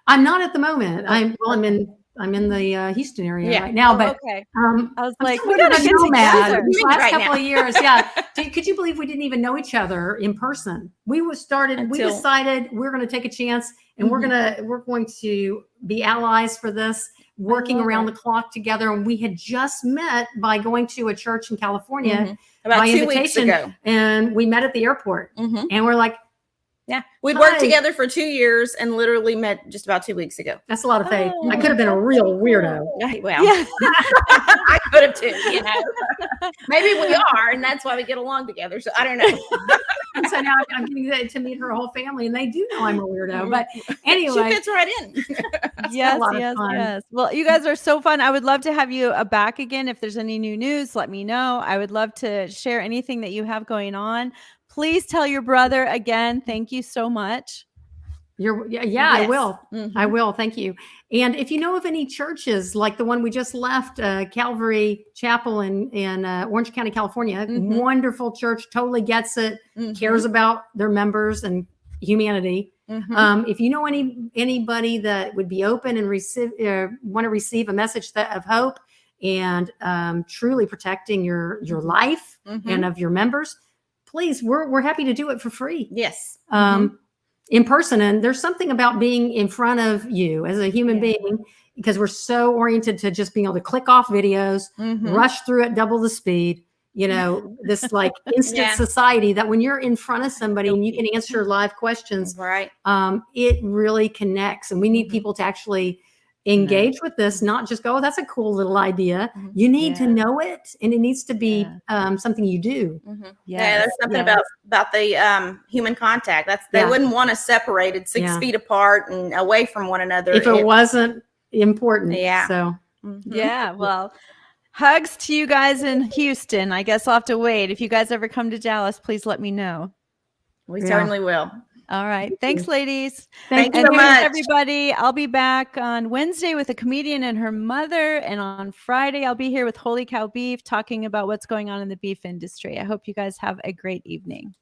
I'm not at the moment. I'm in I'm in the Houston area Yeah. right now, Oh, but okay. I'm I was I'm like, still we a bit gotta of a get nomad together. these last Right couple now. of years. Yeah. Could you believe we didn't even know each other in person? We decided we're going to take a chance and we're going to be allies for this, working love around it. the clock together. And we had just met by going to a church in California About by 2 weeks invitation, ago. and we met at the airport. And we're like, Yeah, we'd worked Hi. together for 2 years and literally met just about 2 weeks ago. that's a lot of faith. I Oh, could have been a that's real so cool. weirdo. Well, Yeah. I could have too, you know. Maybe we are, and that's why we get along together. So I don't know. And so now I'm getting to meet her whole family, and they do know I'm a weirdo. But anyway, She fits right in. Yes, lot of yes, fun. yes. Well, you guys are so fun. I would love to have you back again. If there's any new news, let me know. I would love to share anything that you have going on. Please tell your brother again. Thank you so much. I Yes. will. Mhm. I will. Thank you. And if you know of any churches like the one we just left, Calvary Chapel in Orange County, California, wonderful church, totally gets it, cares about their members and humanity. If you know anybody that would be open and want to receive a message of hope and truly protecting your life and of your members, please, we're happy to do it for free. Yes. In person. And there's something about being in front of you as a human being, because we're so oriented to just being able to click off videos, rush through at double the speed, this like instant society, that when you're in front of somebody and you can answer live questions, Right. it really connects. And we need people to actually engage with this, not just go, oh, that's a cool little idea. You need to know it, and it needs to be something you do. Yeah, there's something about the human contact. They wouldn't want us separated 6 feet apart and away from one another if it wasn't important. Yeah. So Yeah. Well, hugs to you guys in Houston. I guess I'll have to wait. If you guys ever come to Dallas, please let me know. We certainly will. All right. Thanks, ladies. Thank you And so thanks, much. everybody. I'll be back on Wednesday with a comedian and her mother. And on Friday, I'll be here with Holy Cow Beef talking about what's going on in the beef industry. I hope you guys have a great evening.